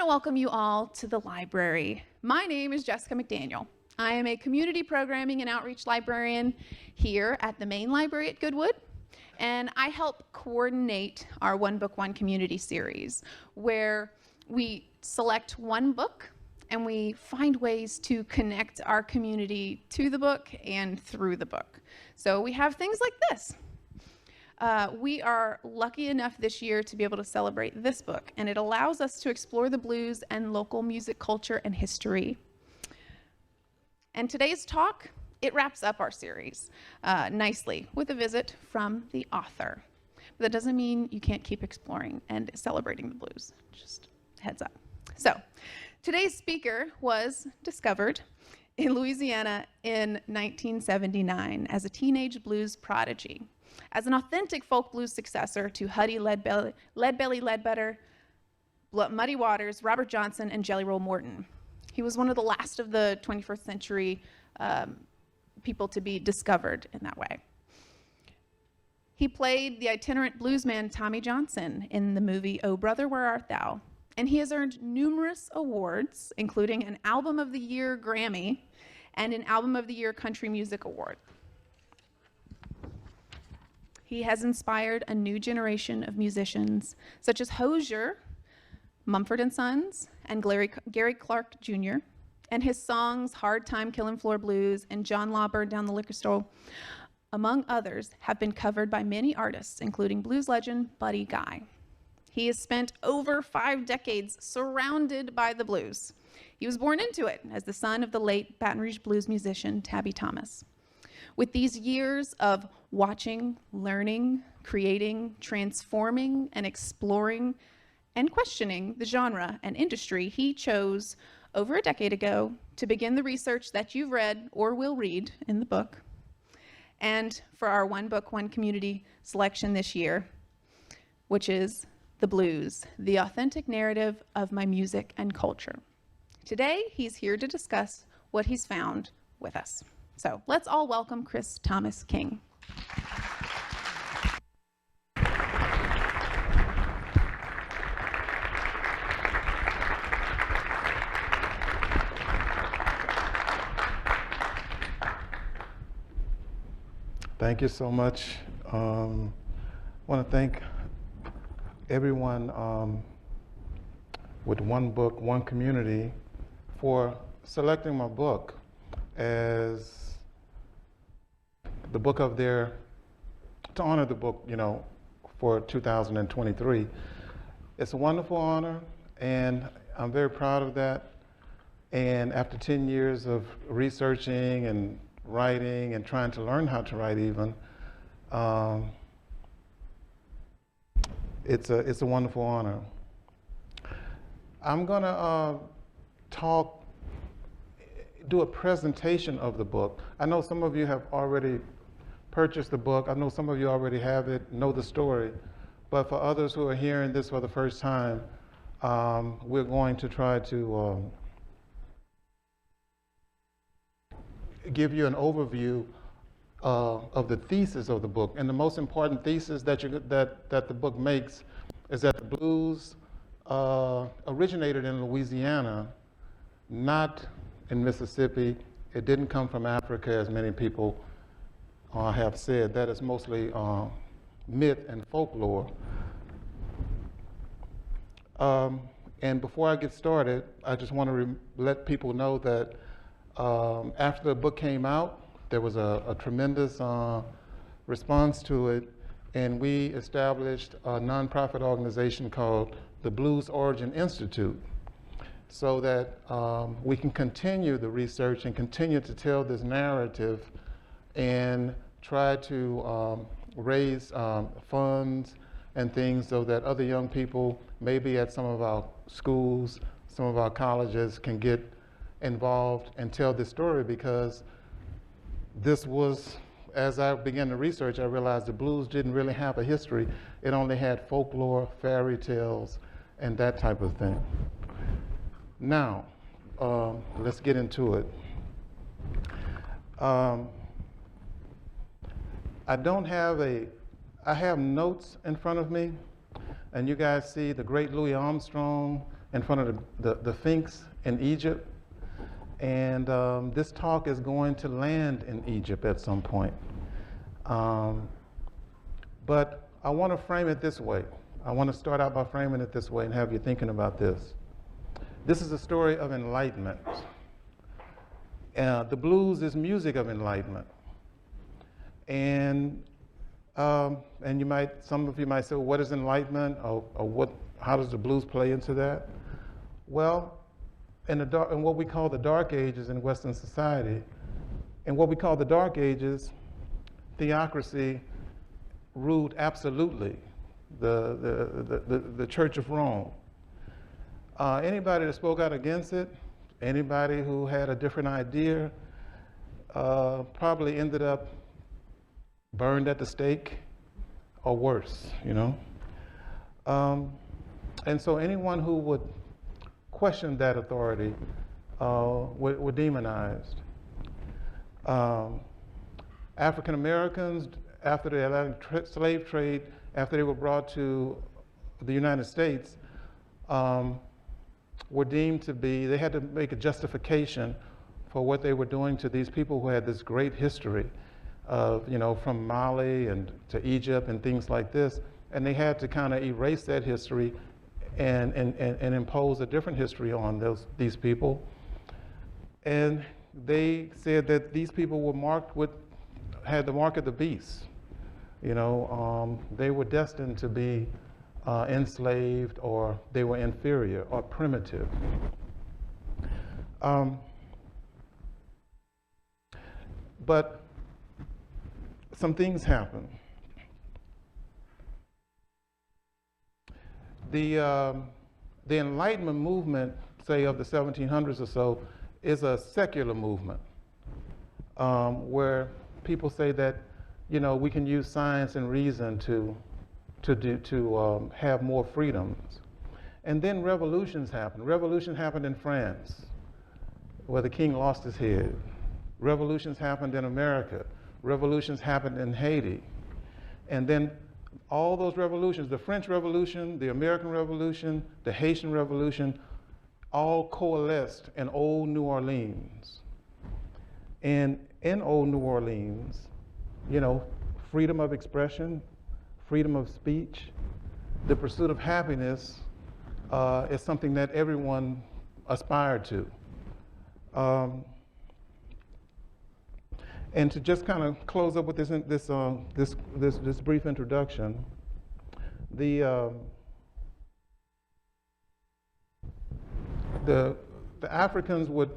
to welcome you all to the library. My name is Jessica McDaniel. I am a community programming and outreach librarian here at the main library at Goodwood, and I help coordinate our One Book, One Community series, where we select one book and we find ways to connect our community to the book and through the book. So we have things like this. We are lucky enough this year to be able to celebrate this book, and it allows us to explore the blues and local music culture and history. And today's talk, it wraps up our series nicely with a visit from the author. But that doesn't mean you can't keep exploring and celebrating the blues. Just heads up. So today's speaker was discovered in Louisiana in 1979 as a teenage blues prodigy, as an authentic folk blues successor to Huddy Leadbelly Ledbetter, Muddy Waters, Robert Johnson, and Jelly Roll Morton. He was one of the last of the 21st century people to be discovered in that way. He played the itinerant bluesman Tommy Johnson in the movie Oh Brother, Where Art Thou? And he has earned numerous awards, including an Album of the Year Grammy and an Album of the Year Country Music Award. He has inspired a new generation of musicians, such as Hozier, Mumford & Sons, and Gary Clark Jr., and his songs Hard Time Killin' Floor Blues and John Law Burned Down the Liquor Store, among others, have been covered by many artists, including blues legend Buddy Guy. He has spent over 5 decades surrounded by the blues. He was born into it as the son of the late Baton Rouge blues musician Tabby Thomas. With these years of watching, learning, creating, transforming, and exploring and questioning the genre and industry, he chose over a decade ago to begin the research that you've read or will read in the book. And for our One Book, One Community selection this year, which is The Blues, the authentic narrative of my music and culture. Today, he's here to discuss what he's found with us. So let's all welcome Chris Thomas King. Thank you so much. I want to thank everyone with One Book, One Community for selecting my book as the book of their, to honor the book, for 2023. It's a wonderful honor, and I'm very proud of that. And after 10 years of researching and writing and trying to learn how to write even, it's a wonderful honor. I'm gonna do a presentation of the book. I know some of you have already purchased the book. I know some of you already have it, know the story. But for others who are hearing this for the first time, we're going to try to give you an overview of the thesis of the book. And the most important thesis that the book makes is that the blues originated in Louisiana, not in Mississippi. It didn't come from Africa, as many people have said. That is mostly myth and folklore. And before I get started, I just want to let people know that after the book came out, there was a tremendous response to it, and we established a nonprofit organization called the Blues Origin Institute, so that we can continue the research and continue to tell this narrative and try to raise funds and things so that other young people, maybe at some of our schools, some of our colleges, can get involved and tell this story. Because this was, as I began to research, I realized the blues didn't really have a history. It only had folklore, fairy tales, and that type of thing. Now, let's get into it. I have notes in front of me, and you guys see the great Louis Armstrong in front of the Sphinx in Egypt. And this talk is going to land in Egypt at some point. But I want to frame it this way. I want to start out by framing it this way and have you thinking about this. This is a story of enlightenment. The blues is music of enlightenment. And you might, some of you might say, well, what is enlightenment, or how does the blues play into that? Well, in what we call the Dark Ages in Western society, in what we call the Dark Ages, theocracy ruled absolutely the Church of Rome. Anybody that spoke out against it, anybody who had a different idea, probably ended up burned at the stake or worse, you know. And so anyone who would question that authority were demonized. African Americans, after the Atlantic slave trade, after they were brought to the United States, were deemed to be, they had to make a justification for what they were doing to these people who had this great history of, you know, from Mali and to Egypt and things like this. And they had to kind of erase that history and impose a different history on these people. And they said that these people were marked with, had the mark of the beast. You know, they were destined to be enslaved, or they were inferior or primitive. But some things happen. The Enlightenment movement, say of the 1700s or so, is a secular movement where people say that, you know, we can use science and reason to have more freedoms. And then revolutions happen. Revolution happened in France, where the king lost his head. Revolutions happened in America. Revolutions happened in Haiti. And then all those revolutions, the French Revolution, the American Revolution, the Haitian Revolution, all coalesced in old New Orleans. And in old New Orleans, you know, freedom of expression, freedom of speech, the pursuit of happiness is something that everyone aspired to. And to just kind of close up with this brief introduction, the Africans would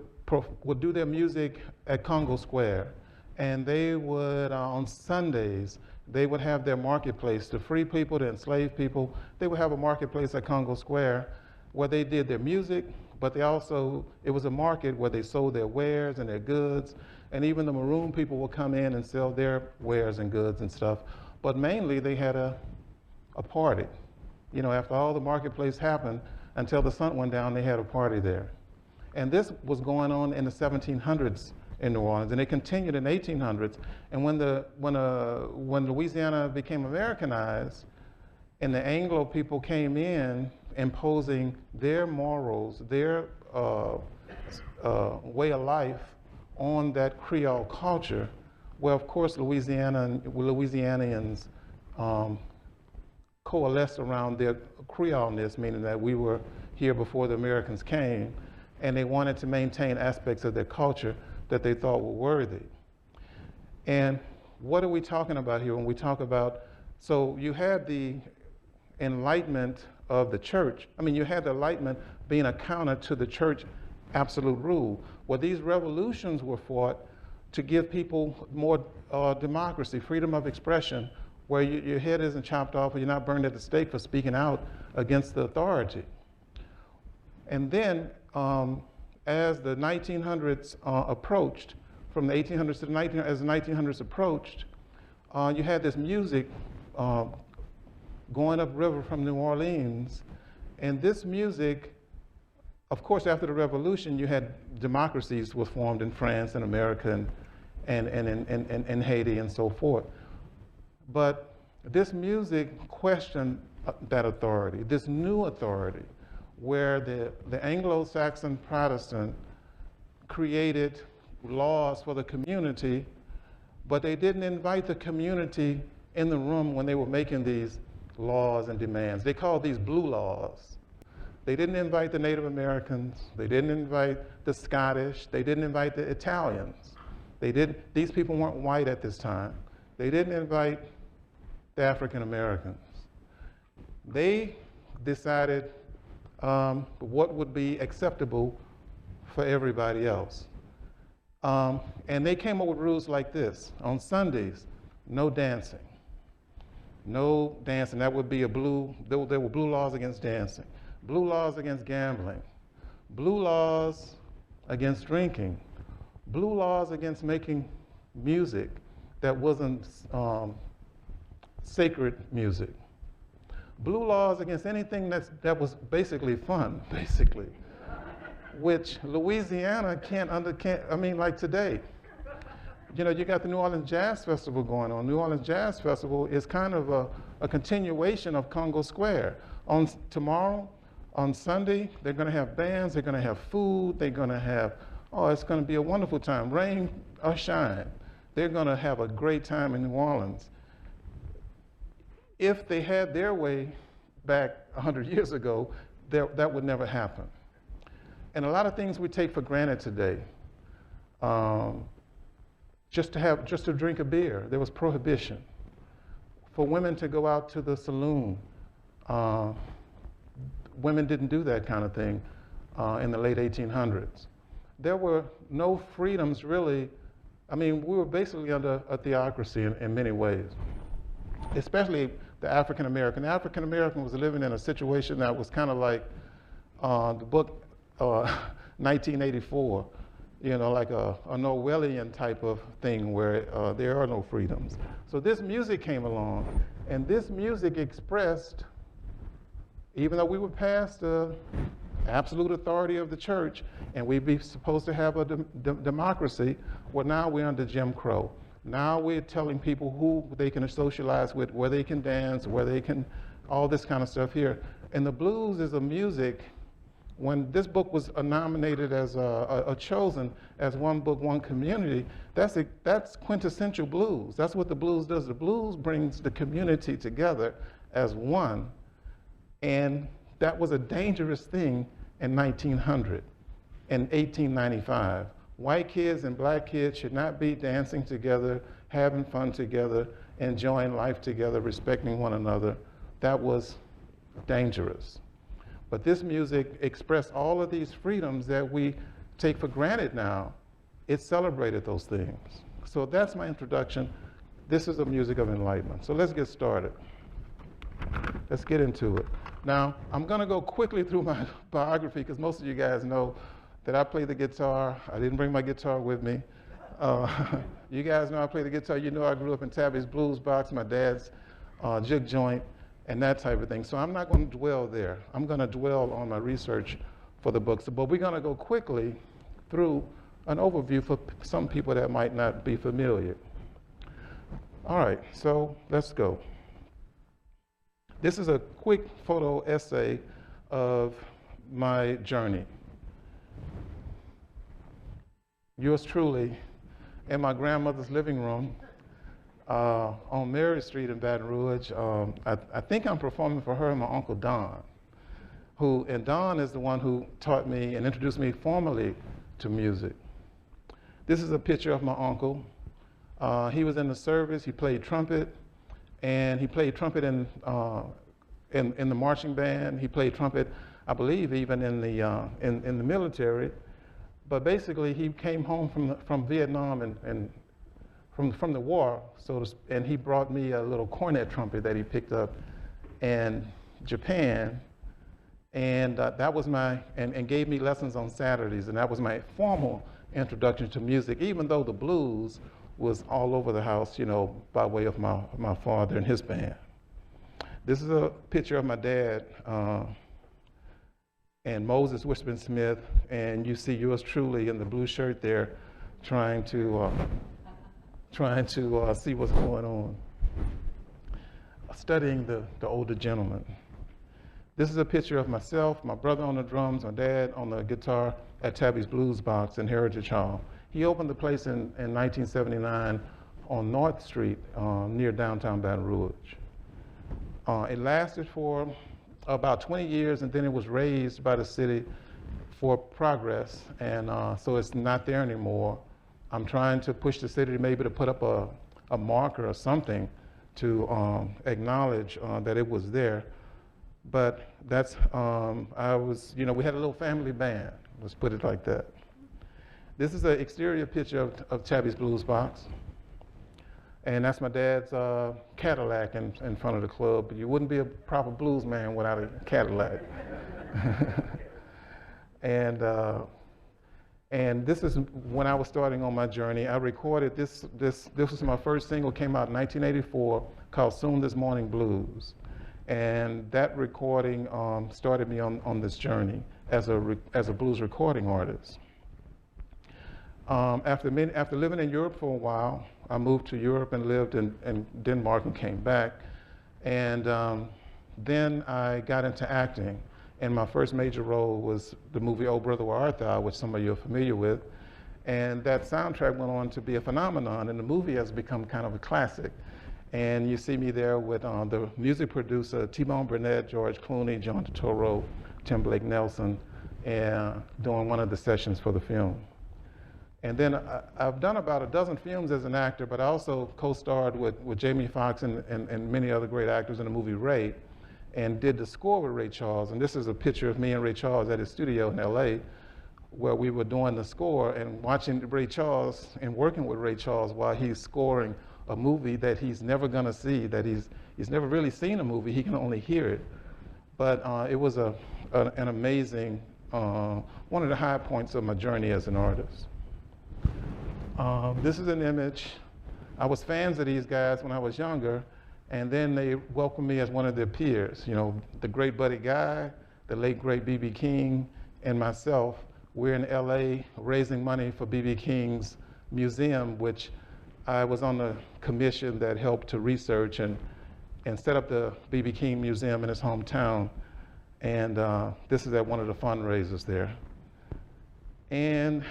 do their music at Congo Square, and they would on Sundays they would have their marketplace to free people, to enslaved people. They would have a marketplace at Congo Square where they did their music, but they also, it was a market where they sold their wares and their goods, and even the maroon people would come in and sell their wares and goods and stuff. But mainly they had a party. You know, after all the marketplace happened, until the sun went down, they had a party there. And this was going on in the 1700s in New Orleans, and it continued in the 1800s. And when Louisiana became Americanized, and the Anglo people came in imposing their morals, their way of life on that Creole culture, well, of course, Louisianians coalesced around their Creoleness, meaning that we were here before the Americans came, and they wanted to maintain aspects of their culture that they thought were worthy. And what are we talking about here when we talk about, so you had the enlightenment of the church. I mean, you had the enlightenment being a counter to the church absolute rule. Well, these revolutions were fought to give people more democracy, freedom of expression, where your head isn't chopped off or you're not burned at the stake for speaking out against the authority. And then, as the 1900s approached, from the 1800s to the 1900s, as the 1900s approached, you had this music going upriver from New Orleans, and this music, of course, after the revolution, you had democracies were formed in France and America and Haiti and so forth. But this music questioned that authority, this new authority, where the Anglo-Saxon Protestant created laws for the community, but they didn't invite the community in the room when they were making these laws and demands. They called these blue laws. They didn't invite the Native Americans. They didn't invite the Scottish. They didn't invite the Italians. These people weren't white at this time. They didn't invite the African Americans. They decided what would be acceptable for everybody else. And they came up with rules like this. On Sundays, no dancing. No dancing. That would be there were blue laws against dancing, blue laws against gambling, blue laws against drinking, blue laws against making music that wasn't sacred music, blue laws against anything that was basically fun, basically, which Louisiana can't, like today. You know, you got the New Orleans Jazz Festival going on. New Orleans Jazz Festival is kind of a continuation of Congo Square. Tomorrow, on Sunday, they're going to have bands, they're going to have food, they're going to have, it's going to be a wonderful time, rain or shine. They're going to have a great time in New Orleans. If they had their way back 100 years ago, that would never happen. And a lot of things we take for granted today. Just to drink a beer, there was prohibition. For women to go out to the saloon, women didn't do that kind of thing in the late 1800s. There were no freedoms really. We were basically under a theocracy in many ways, especially the African American. The African American was living in a situation that was kind of like the book 1984. Like a Orwellian type of thing where there are no freedoms. So this music came along, and this music expressed, even though we were past the absolute authority of the church, and we'd be supposed to have a democracy, well, now we're under Jim Crow. Now we're telling people who they can socialize with, where they can dance, where they can, all this kind of stuff here. And the blues is a music. When this book was nominated as chosen as one book, one community, that's quintessential blues. That's what the blues does. The blues brings the community together as one, and that was a dangerous thing in 1900, in 1895. White kids and black kids should not be dancing together, having fun together, enjoying life together, respecting one another. That was dangerous. But this music expressed all of these freedoms that we take for granted now. It celebrated those things. So that's my introduction. This is the music of enlightenment. So let's get started. Let's get into it. Now, I'm going to go quickly through my biography because most of you guys know that I play the guitar. I didn't bring my guitar with me. You guys know I play the guitar. You know I grew up in Tabby's blues box, my dad's jig joint, and that type of thing. So I'm not going to dwell there. I'm going to dwell on my research for the books. But we're going to go quickly through an overview for some people that might not be familiar. All right, so let's go. This is a quick photo essay of my journey. Yours truly in my grandmother's living room on Mary Street in Baton Rouge. I think I'm performing for her and my Uncle Don, and Don is the one who taught me and introduced me formally to music. This is a picture of my uncle. He was in the service. He played trumpet, and he played trumpet in the marching band. He played trumpet, I believe, even in the military. But basically, he came home from Vietnam and from the war, and he brought me a little cornet trumpet that he picked up in Japan, and that was and gave me lessons on Saturdays, and that was my formal introduction to music, even though the blues was all over the house, by way of my father and his band. This is a picture of my dad and Moses Wishburn Smith, and you see yours truly in the blue shirt there, trying to see what's going on, studying the older gentleman. This is a picture of myself, my brother on the drums, my dad on the guitar at Tabby's Blues Box in Heritage Hall. He opened the place in 1979 on North Street near downtown Baton Rouge. It lasted for about 20 years, and then it was raised by the city for progress, and so it's not there anymore. I'm trying to push the city maybe to put up a marker or something to acknowledge that it was there. But that's, we had a little family band, let's put it like that. This is an exterior picture of Tabby's Blues Box. And that's my dad's Cadillac in front of the club. But you wouldn't be a proper blues man without a Cadillac. And this is when I was starting on my journey. I recorded this was my first single, came out in 1984, called Soon This Morning Blues. And that recording started me on this journey as a blues recording artist. After living in Europe for a while, I moved to Europe and lived in Denmark and came back. And then I got into acting. And my first major role was the movie Oh Brother Where Art Thou, which some of you are familiar with. And that soundtrack went on to be a phenomenon, and the movie has become kind of a classic. And you see me there with the music producer, T-Bone Burnett, George Clooney, John Turturro, Tim Blake Nelson, and doing one of the sessions for the film. And then I've done about a dozen films as an actor, but I also co-starred with Jamie Foxx and many other great actors in the movie Ray, and did the score with Ray Charles. And this is a picture of me and Ray Charles at his studio in LA, where we were doing the score and watching Ray Charles and working with Ray Charles while he's scoring a movie that he's never gonna see, that he's never really seen a movie, he can only hear it. But it was an amazing, one of the high points of my journey as an artist. This is an image. I was fans of these guys when I was younger, and then they welcomed me as one of their peers. You know, the great Buddy Guy, the late great B.B. King, and myself. We're in LA raising money for B.B. King's museum, which I was on the commission that helped to research and set up the B.B. King Museum in his hometown. And this is at one of the fundraisers there. And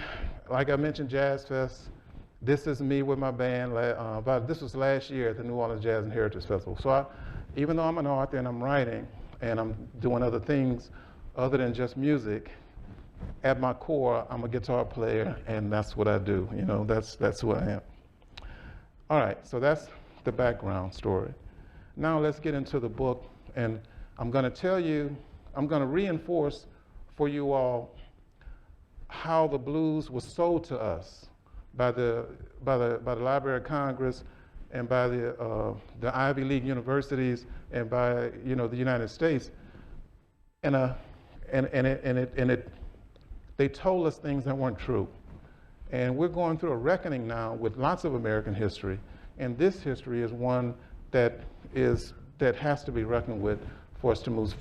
like I mentioned, Jazz Fest. This is me with my band. This was last year at the New Orleans Jazz and Heritage Festival. So even though I'm an author and I'm writing and I'm doing other things other than just music, at my core, I'm a guitar player, and that's what I do. You know, that's who I am. All right, so that's the background story. Now let's get into the book, and I'm going to reinforce for you all how the blues was sold to us by the Library of Congress and by the Ivy League universities and by the United States, they told us things that weren't true. And we're going through a reckoning now with lots of American history, and this history is one that has to be reckoned with for us to move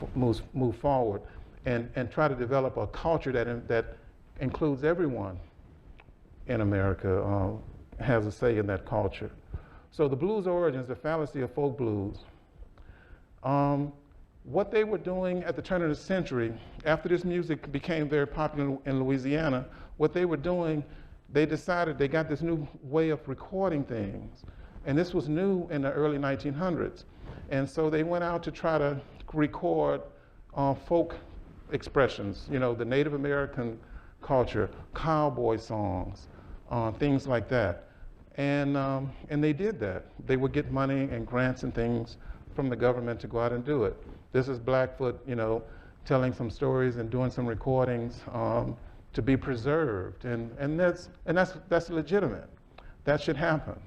forward and try to develop a culture that includes everyone in America, has a say in that culture. So the blues origins, the fallacy of folk blues. What they were doing at the turn of the century, after this music became very popular in Louisiana, what they were doing, they decided they got this new way of recording things. And this was new in the early 1900s. And so they went out to try to record folk expressions, the Native American culture, cowboy songs, things like that. And they did that. They would get money and grants and things from the government to go out and do it. This is Blackfoot, telling some stories and doing some recordings to be preserved, and that's legitimate. That should happen.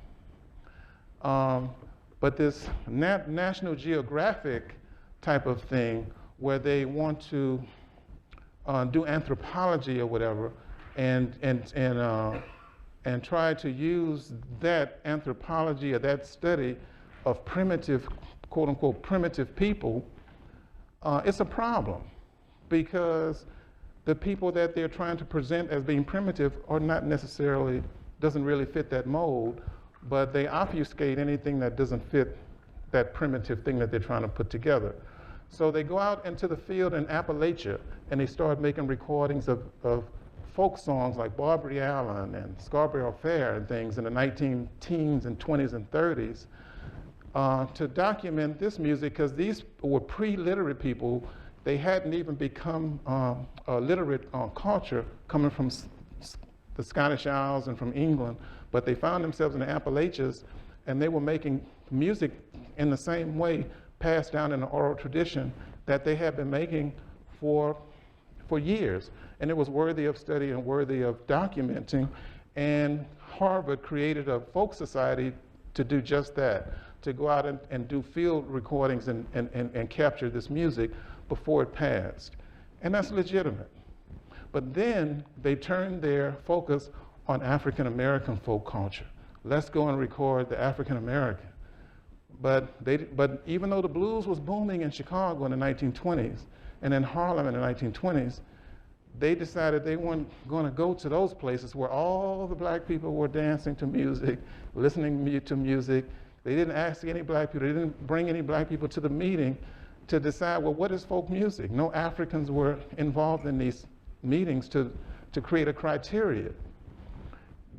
But this National Geographic type of thing, where they want to do anthropology or whatever, and try to use that anthropology or that study of primitive, quote unquote, primitive people, it's a problem, because the people that they're trying to present as being primitive are not necessarily, doesn't really fit that mold, but they obfuscate anything that doesn't fit that primitive thing that they're trying to put together. So they go out into the field in Appalachia and they start making recordings of folk songs like Barbary Allen and Scarborough Fair and things in the 19 teens and 20s and 30s to document this music, because these were pre-literate people. They hadn't even become a literate culture coming from the Scottish Isles and from England, but they found themselves in the Appalachians, and they were making music in the same way, passed down in the oral tradition that they had been making for years. And it was worthy of study and worthy of documenting. And Harvard created a folk society to do just that, to go out and do field recordings and capture this music before it passed. And that's legitimate. But then they turned their focus on African American folk culture. Let's go and record the African American. But even though the blues was booming in Chicago in the 1920s and in Harlem in the 1920s, they decided they weren't going to go to those places where all the black people were dancing to music, listening to music. They didn't ask any black people, they didn't bring any black people to the meeting to decide, well, what is folk music? No Africans were involved in these meetings to create a criteria.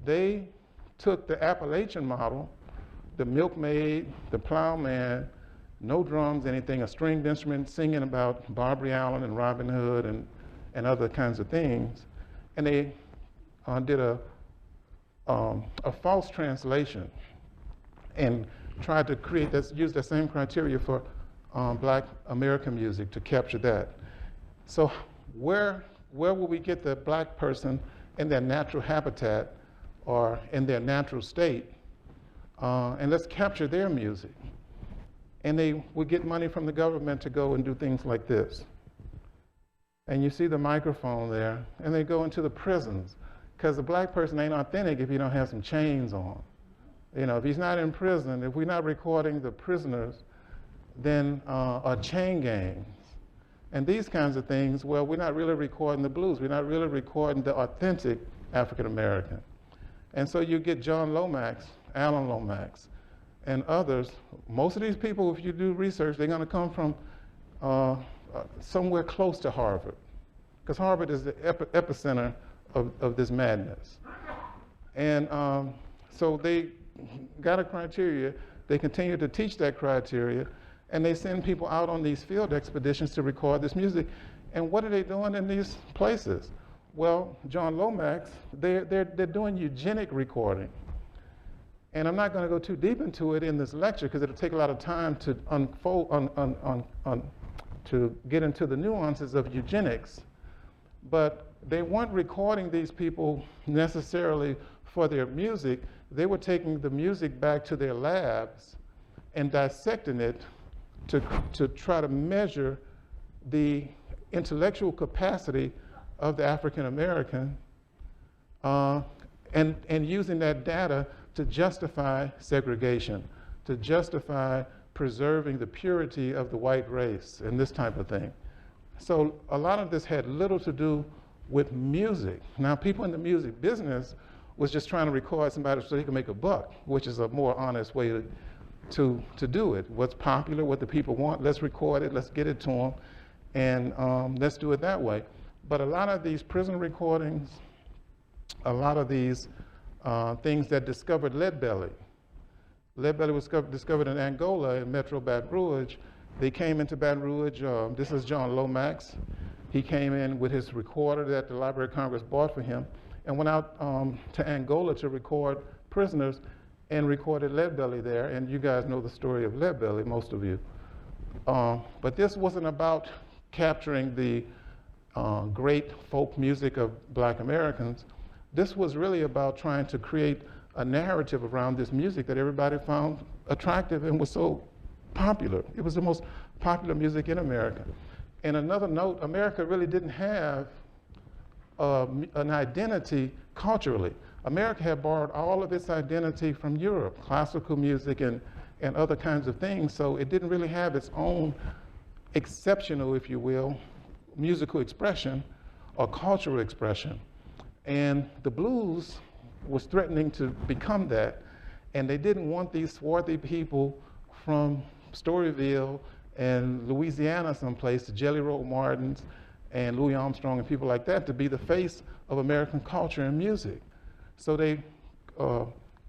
They took the Appalachian model, the milkmaid, the plowman, no drums, anything, a stringed instrument, singing about Barbary Allen and Robin Hood and other kinds of things. And they did a false translation and tried to use that same criteria for black American music to capture that. So where will we get the black person in their natural habitat or in their natural state? And let's capture their music. And they would get money from the government to go and do things like this. And you see the microphone there, and they go into the prisons, because the black person ain't authentic if you don't have some chains on. You know, if he's not in prison, if we're not recording the prisoners, then or chain gangs, and these kinds of things, well, we're not really recording the blues. We're not really recording the authentic African American. And so you get John Lomax, Alan Lomax, and others. Most of these people, if you do research, they're going to come from somewhere close to Harvard, because Harvard is the epicenter of this madness. And so they got a criteria, they continue to teach that criteria, and they send people out on these field expeditions to record this music. And what are they doing in these places? Well, John Lomax, they're doing eugenic recording. And I'm not going to go too deep into it in this lecture, because it'll take a lot of time to unfold, to get into the nuances of eugenics. But they weren't recording these people necessarily for their music. They were taking the music back to their labs and dissecting it to try to measure the intellectual capacity of the African American, and using that data to justify segregation, to justify preserving the purity of the white race and this type of thing. So a lot of this had little to do with music. Now, people in the music business was just trying to record somebody so they could make a buck, which is a more honest way to do it. What's popular, what the people want, let's record it, let's get it to them, and let's do it that way. But a lot of these prison recordings, a lot of these things that discovered lead belly. Lead belly was discovered in Angola, in Metro Baton Rouge. They came into Baton Rouge. This is John Lomax. He came in with his recorder that the Library of Congress bought for him and went out to Angola to record prisoners and recorded lead belly there. And you guys know the story of lead belly, most of you. But this wasn't about capturing the great folk music of black Americans. This was really about trying to create a narrative around this music that everybody found attractive and was so popular. It was the most popular music in America. And another note, America really didn't have an identity culturally. America had borrowed all of its identity from Europe, classical music and other kinds of things, so it didn't really have its own exceptional, if you will, musical expression or cultural expression. And the blues was threatening to become that, and they didn't want these swarthy people from Storyville and Louisiana someplace, the Jelly Roll Martins and Louis Armstrong and people like that, to be the face of American culture and music. So they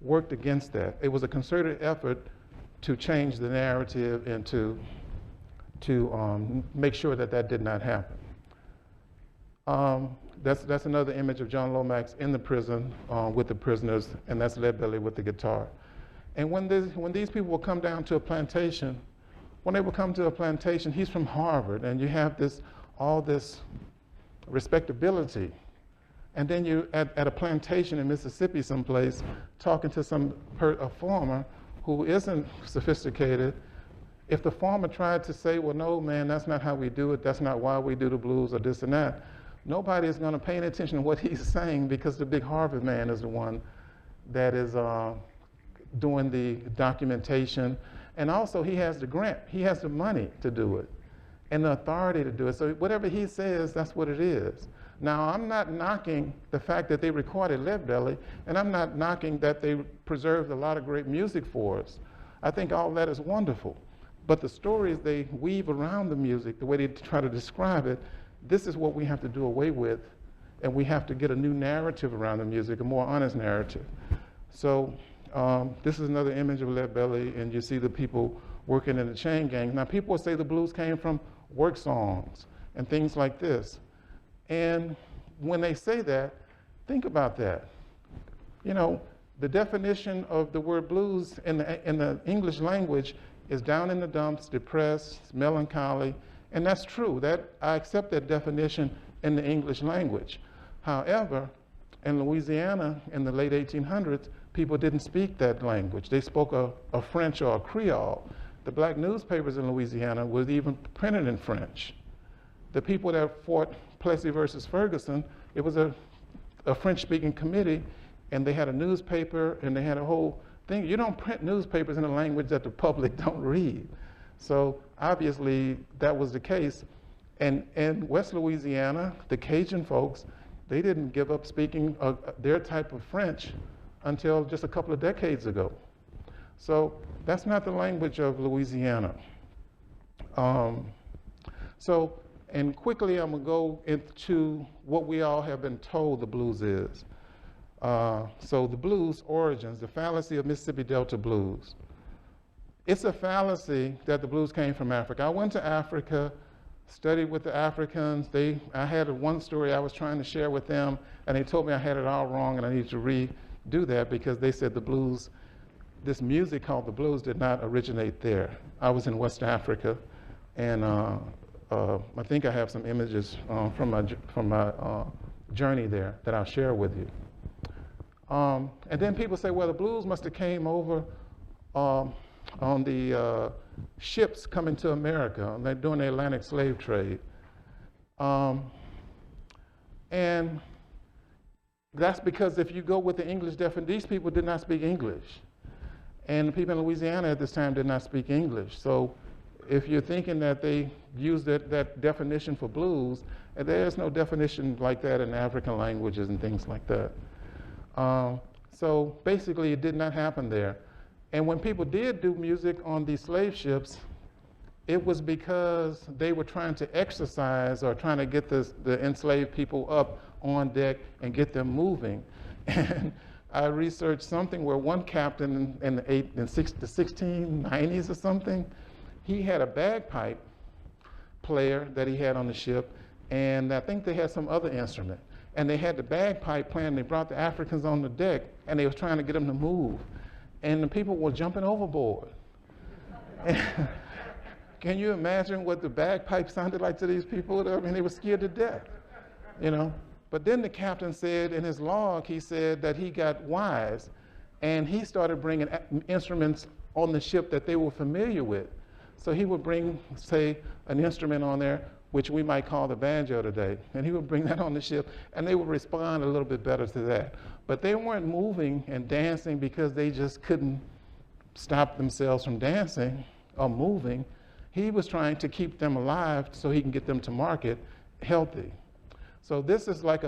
worked against that. It was a concerted effort to change the narrative and to make sure that that did not happen. That's another image of John Lomax in the prison with the prisoners, and that's Leadbelly with the guitar. And when these people will come down to a plantation, when they will come to a plantation, he's from Harvard, and you have all this respectability. And then you at a plantation in Mississippi someplace, talking to a farmer who isn't sophisticated. If the farmer tried to say, well, no, man, that's not how we do it, that's not why we do the blues or this and that, nobody is going to pay any attention to what he's saying, because the big Harvard man is the one that is doing the documentation. And also he has the grant, he has the money to do it and the authority to do it. So whatever he says, that's what it is. Now, I'm not knocking the fact that they recorded Leadbelly, and I'm not knocking that they preserved a lot of great music for us. I think all that is wonderful. But the stories they weave around the music, the way they try to describe it, this is what we have to do away with, and we have to get a new narrative around the music, a more honest narrative. So this is another image of Leadbelly, and you see the people working in the chain gang. Now, people will say the blues came from work songs and things like this. And when they say that, think about that. You know, the definition of the word blues in the English language is down in the dumps, depressed, melancholy, and that's true. I accept that definition in the English language. However, in Louisiana in the late 1800s, people didn't speak that language. They spoke a French or a Creole. The black newspapers in Louisiana were even printed in French. The people that fought Plessy versus Ferguson, it was a French-speaking committee, and they had a newspaper, and they had a whole thing. You don't print newspapers in a language that the public don't read. So obviously that was the case. And in West Louisiana, the Cajun folks, they didn't give up speaking their type of French until just a couple of decades ago. So that's not the language of Louisiana. And quickly I'm gonna go into what we all have been told the blues is. So the blues origins, the fallacy of Mississippi Delta blues. It's a fallacy that the blues came from Africa. I went to Africa, studied with the Africans. I had one story I was trying to share with them, and they told me I had it all wrong and I needed to redo that, because they said the blues, this music called the blues, did not originate there. I was in West Africa, and I think I have some images from my journey there that I'll share with you. And then people say, well, the blues must have came over on the ships coming to America. They're doing the Atlantic slave trade. And that's because if you go with the English definition, these people did not speak English. And the people in Louisiana at this time did not speak English. So if you're thinking that they used that definition for blues, there's no definition like that in African languages and things like that. So basically it did not happen there. And when people did do music on these slave ships, it was because they were trying to exercise or trying to get the enslaved people up on deck and get them moving. And I researched something where one captain in the 1690s or something, he had a bagpipe player that he had on the ship, and I think they had some other instrument. And they had the bagpipe playing, they brought the Africans on the deck, and they was trying to get them to move. And the people were jumping overboard. Can you imagine what the bagpipe sounded like to these people? I mean, they were scared to death, you know? But then the captain said in his log, he said that he got wise, and he started bringing instruments on the ship that they were familiar with. So he would bring, say, an instrument on there, which we might call the banjo today, and he would bring that on the ship, and they would respond a little bit better to that. But they weren't moving and dancing because they just couldn't stop themselves from dancing or moving. He was trying to keep them alive so he can get them to market healthy. So this is like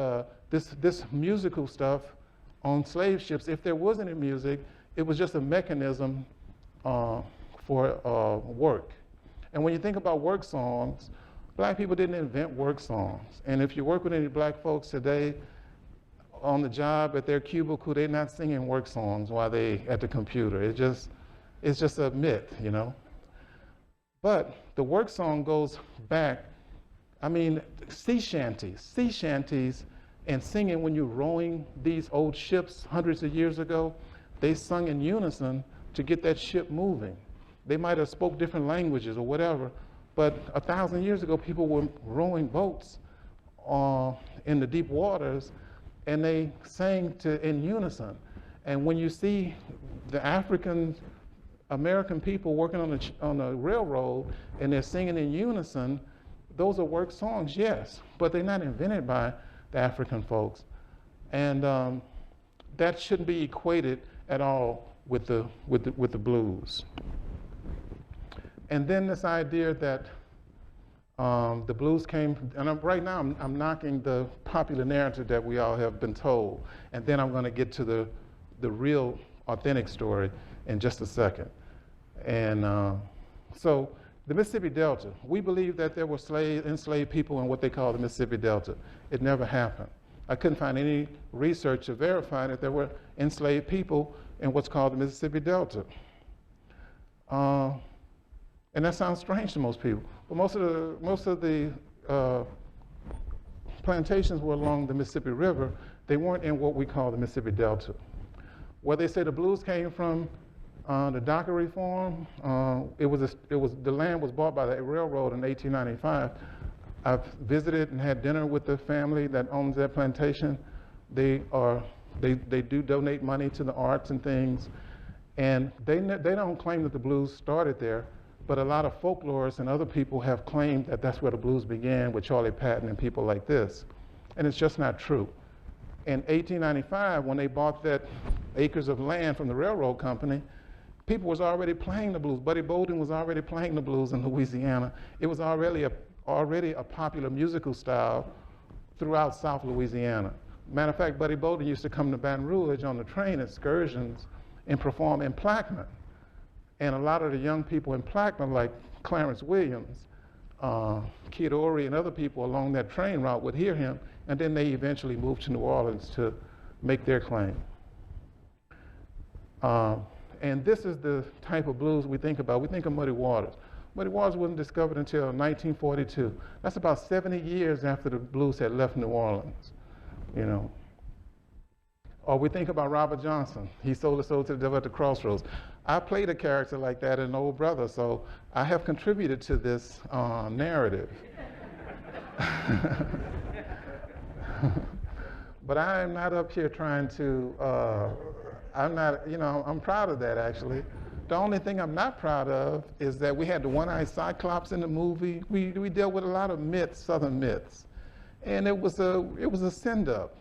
this musical stuff on slave ships. If there wasn't any music, it was just a mechanism for work. And when you think about work songs, black people didn't invent work songs. And if you work with any black folks today on the job at their cubicle, they're not singing work songs while they at the computer. It's just a myth, you know. But the work song goes back, I mean, sea shanties and singing when you're rowing these old ships hundreds of years ago, they sung in unison to get that ship moving. They might have spoke different languages or whatever, but 1,000 years ago, people were rowing boats in the deep waters, and they sang in unison. And when you see the American people working on the railroad, and they're singing in unison, those are work songs, yes, but they're not invented by the African folks. And that shouldn't be equated at all with the blues. And then this idea that the blues came, and right now I'm knocking the popular narrative that we all have been told, and then I'm going to get to the real authentic story in just a second. And so the Mississippi Delta, we believe that there were enslaved people in what they call the Mississippi Delta. It never happened. I couldn't find any research to verify that there were enslaved people in what's called the Mississippi Delta. And that sounds strange to most people, but most of the plantations were along the Mississippi River. They weren't in what we call the Mississippi Delta. Where they say the blues came from, the DACA reform, the land was bought by the railroad in 1895. I've visited and had dinner with the family that owns that plantation. They do donate money to the arts and things, and they don't claim that the blues started there, but a lot of folklorists and other people have claimed that that's where the blues began with Charlie Patton and people like this, and it's just not true. In 1895, when they bought that acres of land from the railroad company, people was already playing the blues. Buddy Bolden was already playing the blues in Louisiana. It was already a popular musical style throughout South Louisiana. Matter of fact, Buddy Bolden used to come to Baton Rouge on the train excursions and perform in Plaquemine. And a lot of the young people in Plaquemine, like Clarence Williams, Kid Ory, and other people along that train route would hear him, and then they eventually moved to New Orleans to make their claim. And this is the type of blues we think about. We think of Muddy Waters. Muddy Waters wasn't discovered until 1942. That's about 70 years after the blues had left New Orleans, you know. Or we think about Robert Johnson. He sold his soul to the devil at the crossroads. I played a character like that in Old Brother, so I have contributed to this narrative. But I am not up here trying to, I'm not, you know, I'm proud of that actually. The only thing I'm not proud of is that we had the one-eyed Cyclops in the movie. We dealt with a lot of myths, Southern myths. And it was a send-up.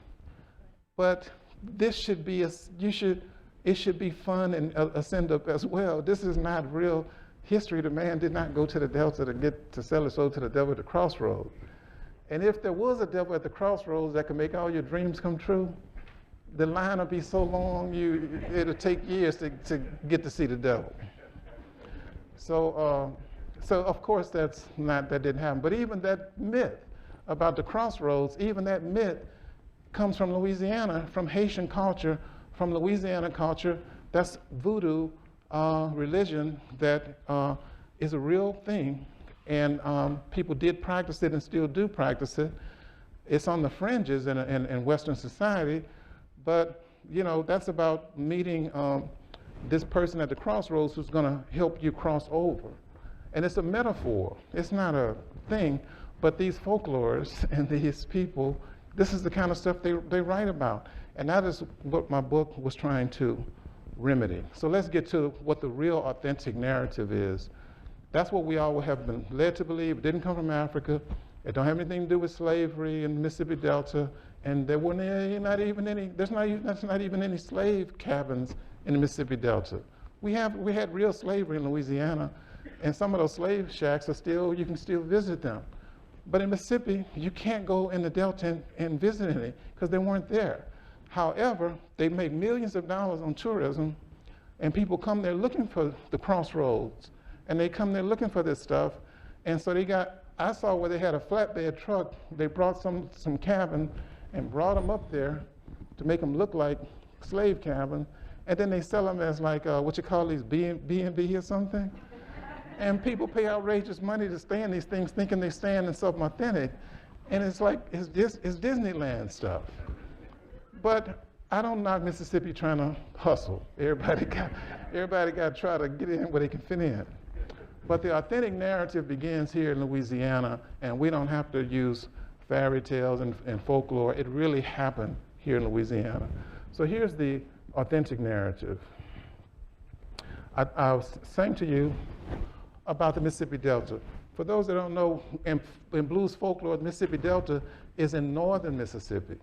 But this should be, it should be fun and a send-up as well. This is not real history. The man did not go to the Delta to sell his soul to the devil at the crossroads. And if there was a devil at the crossroads that could make all your dreams come true, the line will be so long, it'll take years to get to see the devil. So of course that didn't happen. But even that myth about the crossroads, even that myth comes from Louisiana, from Haitian culture, from Louisiana culture. That's voodoo religion that is a real thing. And people did practice it and still do practice it. It's on the fringes in Western society, but you know, that's about meeting this person at the crossroads who's gonna help you cross over. And it's a metaphor, it's not a thing, but these folklorists and these people, this is the kind of stuff they write about. And that is what my book was trying to remedy. So let's get to what the real authentic narrative is. That's what we all have been led to believe. It didn't come from Africa. It don't have anything to do with slavery in the Mississippi Delta. And there weren't not even any slave cabins in the Mississippi Delta. We had real slavery in Louisiana, and some of those slave shacks are still, you can still visit them. But in Mississippi, you can't go in the Delta and visit any because they weren't there. However, they make millions of dollars on tourism, and people come there looking for the crossroads and they come there looking for this stuff. And so I saw where they had a flatbed truck. They brought some cabin and brought them up there to make them look like slave cabin. And then they sell them as like, what you call these, B&B or something? And people pay outrageous money to stay in these things thinking they're staying in something authentic. And it's like, it's Disneyland stuff. But I don't knock Mississippi trying to hustle. Everybody got to try to get in where they can fit in. But the authentic narrative begins here in Louisiana, and we don't have to use fairy tales and folklore. It really happened here in Louisiana. So here's the authentic narrative. I was saying to you about the Mississippi Delta. For those that don't know, in blues folklore, the Mississippi Delta is in northern Mississippi.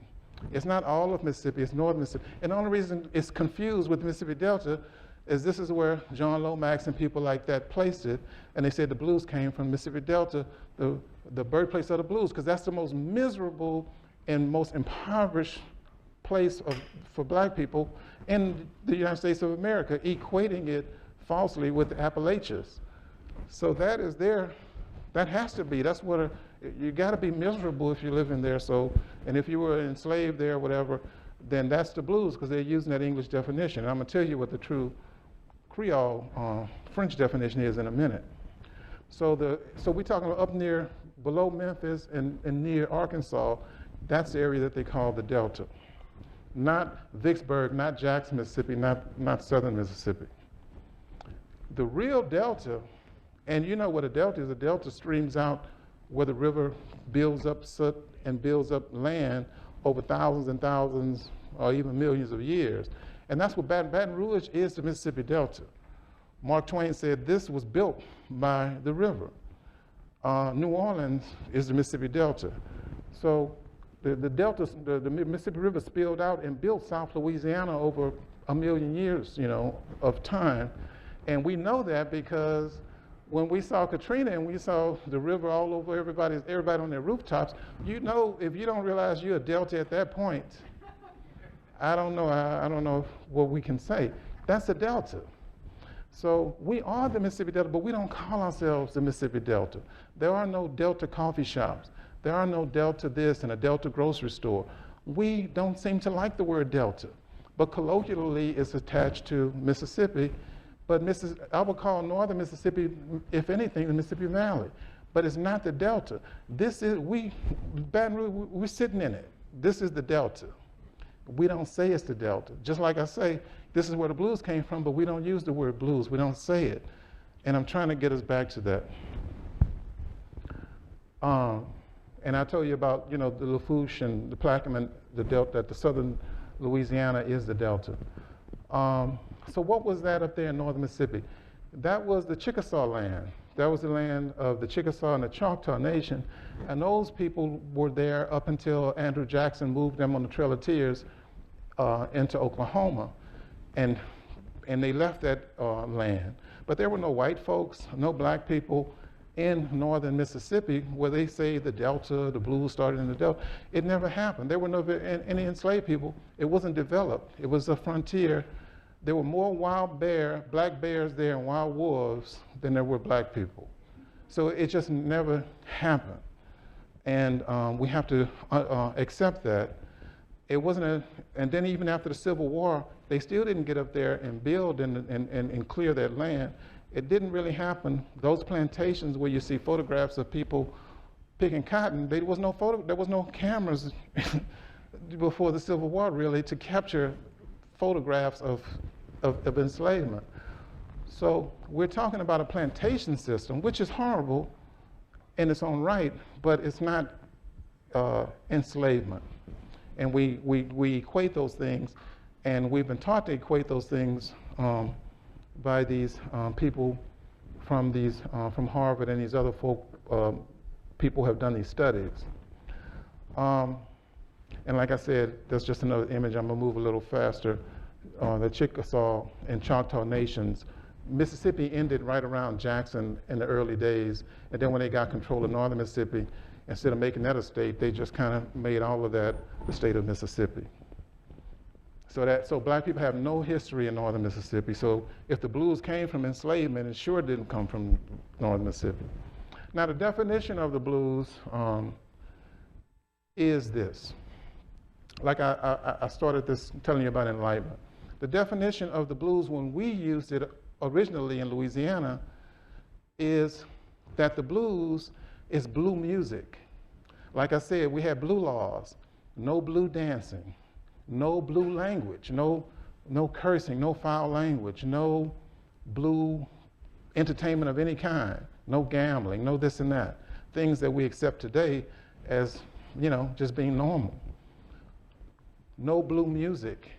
It's not all of Mississippi, it's northern Mississippi. And the only reason it's confused with the Mississippi Delta is this is where John Lomax and people like that placed it, and they said the blues came from Mississippi Delta, the birthplace of the blues, because that's the most miserable and most impoverished place for black people in the United States of America, equating it falsely with the Appalachians. So that is there, that has to be, that's what, you gotta be miserable if you live in there, so, and if you were enslaved there or whatever, then that's the blues, because they're using that English definition. And I'm gonna tell you what the true Creole French definition is in a minute. So we're talking about up near, below Memphis and near Arkansas, that's the area that they call the Delta. Not Vicksburg, not Jackson, Mississippi, not southern Mississippi. The real Delta, and you know what a Delta is, a Delta streams out where the river builds up soot and builds up land over thousands and thousands or even millions of years. And that's what Baton Rouge is, the Mississippi Delta. Mark Twain said this was built by the river. New Orleans is the Mississippi Delta. So the Delta, the Mississippi River spilled out and built South Louisiana over 1 million years, of time. And we know that because when we saw Katrina and we saw the river all over everybody on their rooftops, if you don't realize you're a Delta at that point, I don't know what we can say. That's a Delta. So we are the Mississippi Delta, but we don't call ourselves the Mississippi Delta. There are no Delta coffee shops. There are no Delta this and a Delta grocery store. We don't seem to like the word Delta, but colloquially it's attached to Mississippi. But I would call northern Mississippi, if anything, the Mississippi Valley. But it's not the Delta. Baton Rouge, we're sitting in it. This is the Delta. We don't say it's the Delta. Just like I say, this is where the blues came from, but we don't use the word blues. We don't say it. And I'm trying to get us back to that. And I told you about, the Lafourche and the Plaquemine, the Delta, that the southern Louisiana is the Delta. So what was that up there in northern Mississippi? That was the Chickasaw land. That was the land of the Chickasaw and the Choctaw Nation. And those people were there up until Andrew Jackson moved them on the Trail of Tears into Oklahoma. And they left that land. But there were no white folks, no black people in northern Mississippi where they say the Delta, the blues started in the Delta. It never happened. There were no any enslaved people. It wasn't developed. It was a frontier. There were more black bears there and wild wolves than there were black people. So it just never happened. And we have to accept that. It wasn't and then even after the Civil War, they still didn't get up there and build and clear that land. It didn't really happen. Those plantations where you see photographs of people picking cotton, there was no cameras before the Civil War really to capture photographs of enslavement. So we're talking about a plantation system, which is horrible in its own right, but it's not enslavement. And we equate those things, and we've been taught to equate those things by these people from Harvard and these other people have done these studies. And like I said, that's just another image. I'm gonna move a little faster. The Chickasaw and Choctaw nations, Mississippi ended right around Jackson in the early days. And then when they got control of northern Mississippi, instead of making that a state, they just kind of made all of that the state of Mississippi. So black people have no history in northern Mississippi. So if the blues came from enslavement, it sure didn't come from northern Mississippi. Now the definition of the blues is this. Like I started this telling you about enlightenment. The definition of the blues when we used it originally in Louisiana is that the blues is blue music. Like I said, we had blue laws, no blue dancing, no blue language, no cursing, no foul language, no blue entertainment of any kind, no gambling, no this and that. Things that we accept today as, just being normal. No blue music,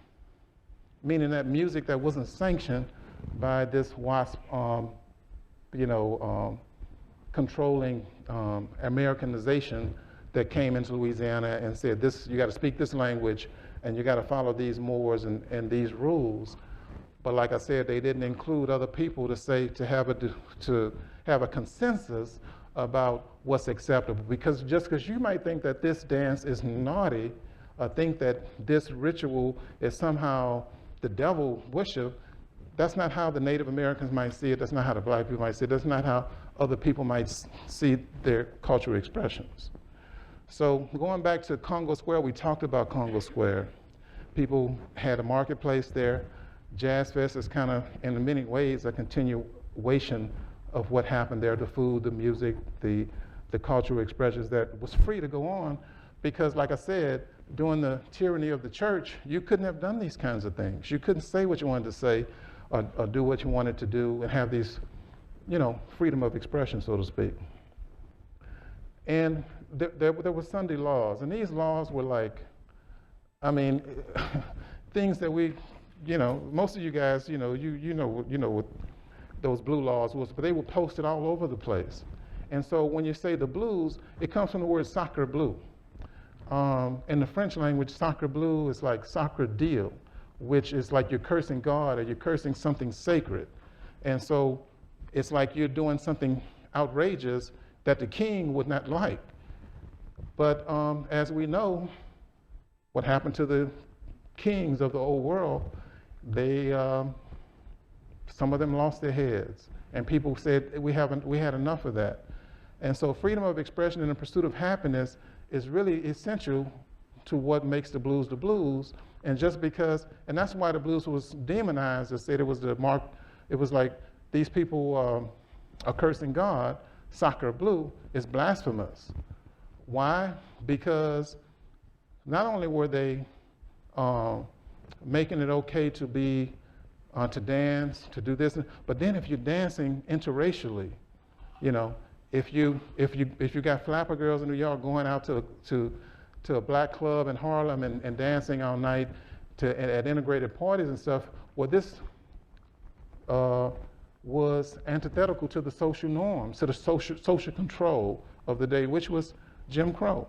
meaning that music that wasn't sanctioned by this WASP, controlling Americanization that came into Louisiana and said, you got to speak this language and you got to follow these mores and these rules. But like I said, they didn't include other people to have a consensus about what's acceptable. Because just because you might think that this dance is naughty, or think that this ritual is somehow the devil worship, that's not how the Native Americans might see it. That's not how the black people might see it. That's not how other people might see their cultural expressions. So going back to Congo Square, we talked about Congo Square. People had a marketplace there. Jazz Fest is kind of, in many ways, a continuation of what happened there, the food, the music, the cultural expressions that was free to go on because, like I said, during the tyranny of the church, you couldn't have done these kinds of things. You couldn't say what you wanted to say or do what you wanted to do and have these, freedom of expression, so to speak. And there were Sunday laws, and these laws were like, things that we, most of you guys, you know what those blue laws was, but they were posted all over the place. And so when you say the blues, it comes from the word sacre bleu. In the French language, sacre bleu is like sacre Dieu, which is like you're cursing God or you're cursing something sacred. And so it's like you're doing something outrageous that the king would not like. But as we know, what happened to the kings of the old world, some of them lost their heads. And people said, we had enough of that. And so freedom of expression and the pursuit of happiness is really essential to what makes the blues. And just because, and that's why the blues was demonized. They said it was like these people are cursing God. Sacre bleu is blasphemous. Why? Because not only were they making it okay to be, to dance, to do this, but then if you're dancing interracially, if you got flapper girls in New York going out to a black club in Harlem and dancing all night at integrated parties and stuff, well, this was antithetical to the social norms, to the social control of the day, which was Jim Crow.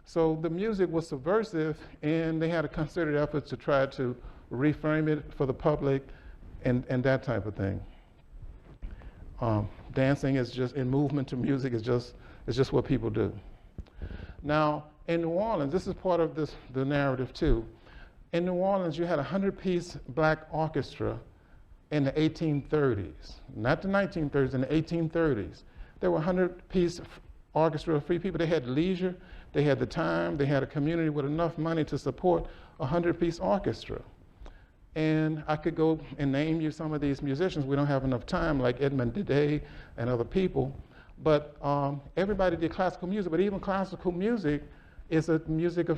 So the music was subversive, and they had a concerted effort to try to reframe it for the public and that type of thing. Dancing is just, in movement to music is just what people do. Now, in New Orleans, this is part of the narrative too. In New Orleans, you had a 100-piece black orchestra in the 1830s, not the 1930s, in the 1830s. There were 100-piece orchestra of free people. They had leisure, they had the time, they had a community with enough money to support a 100-piece orchestra. And I could go and name you some of these musicians. We don't have enough time, like Edmond Dede and other people. But everybody did classical music, but even classical music is a music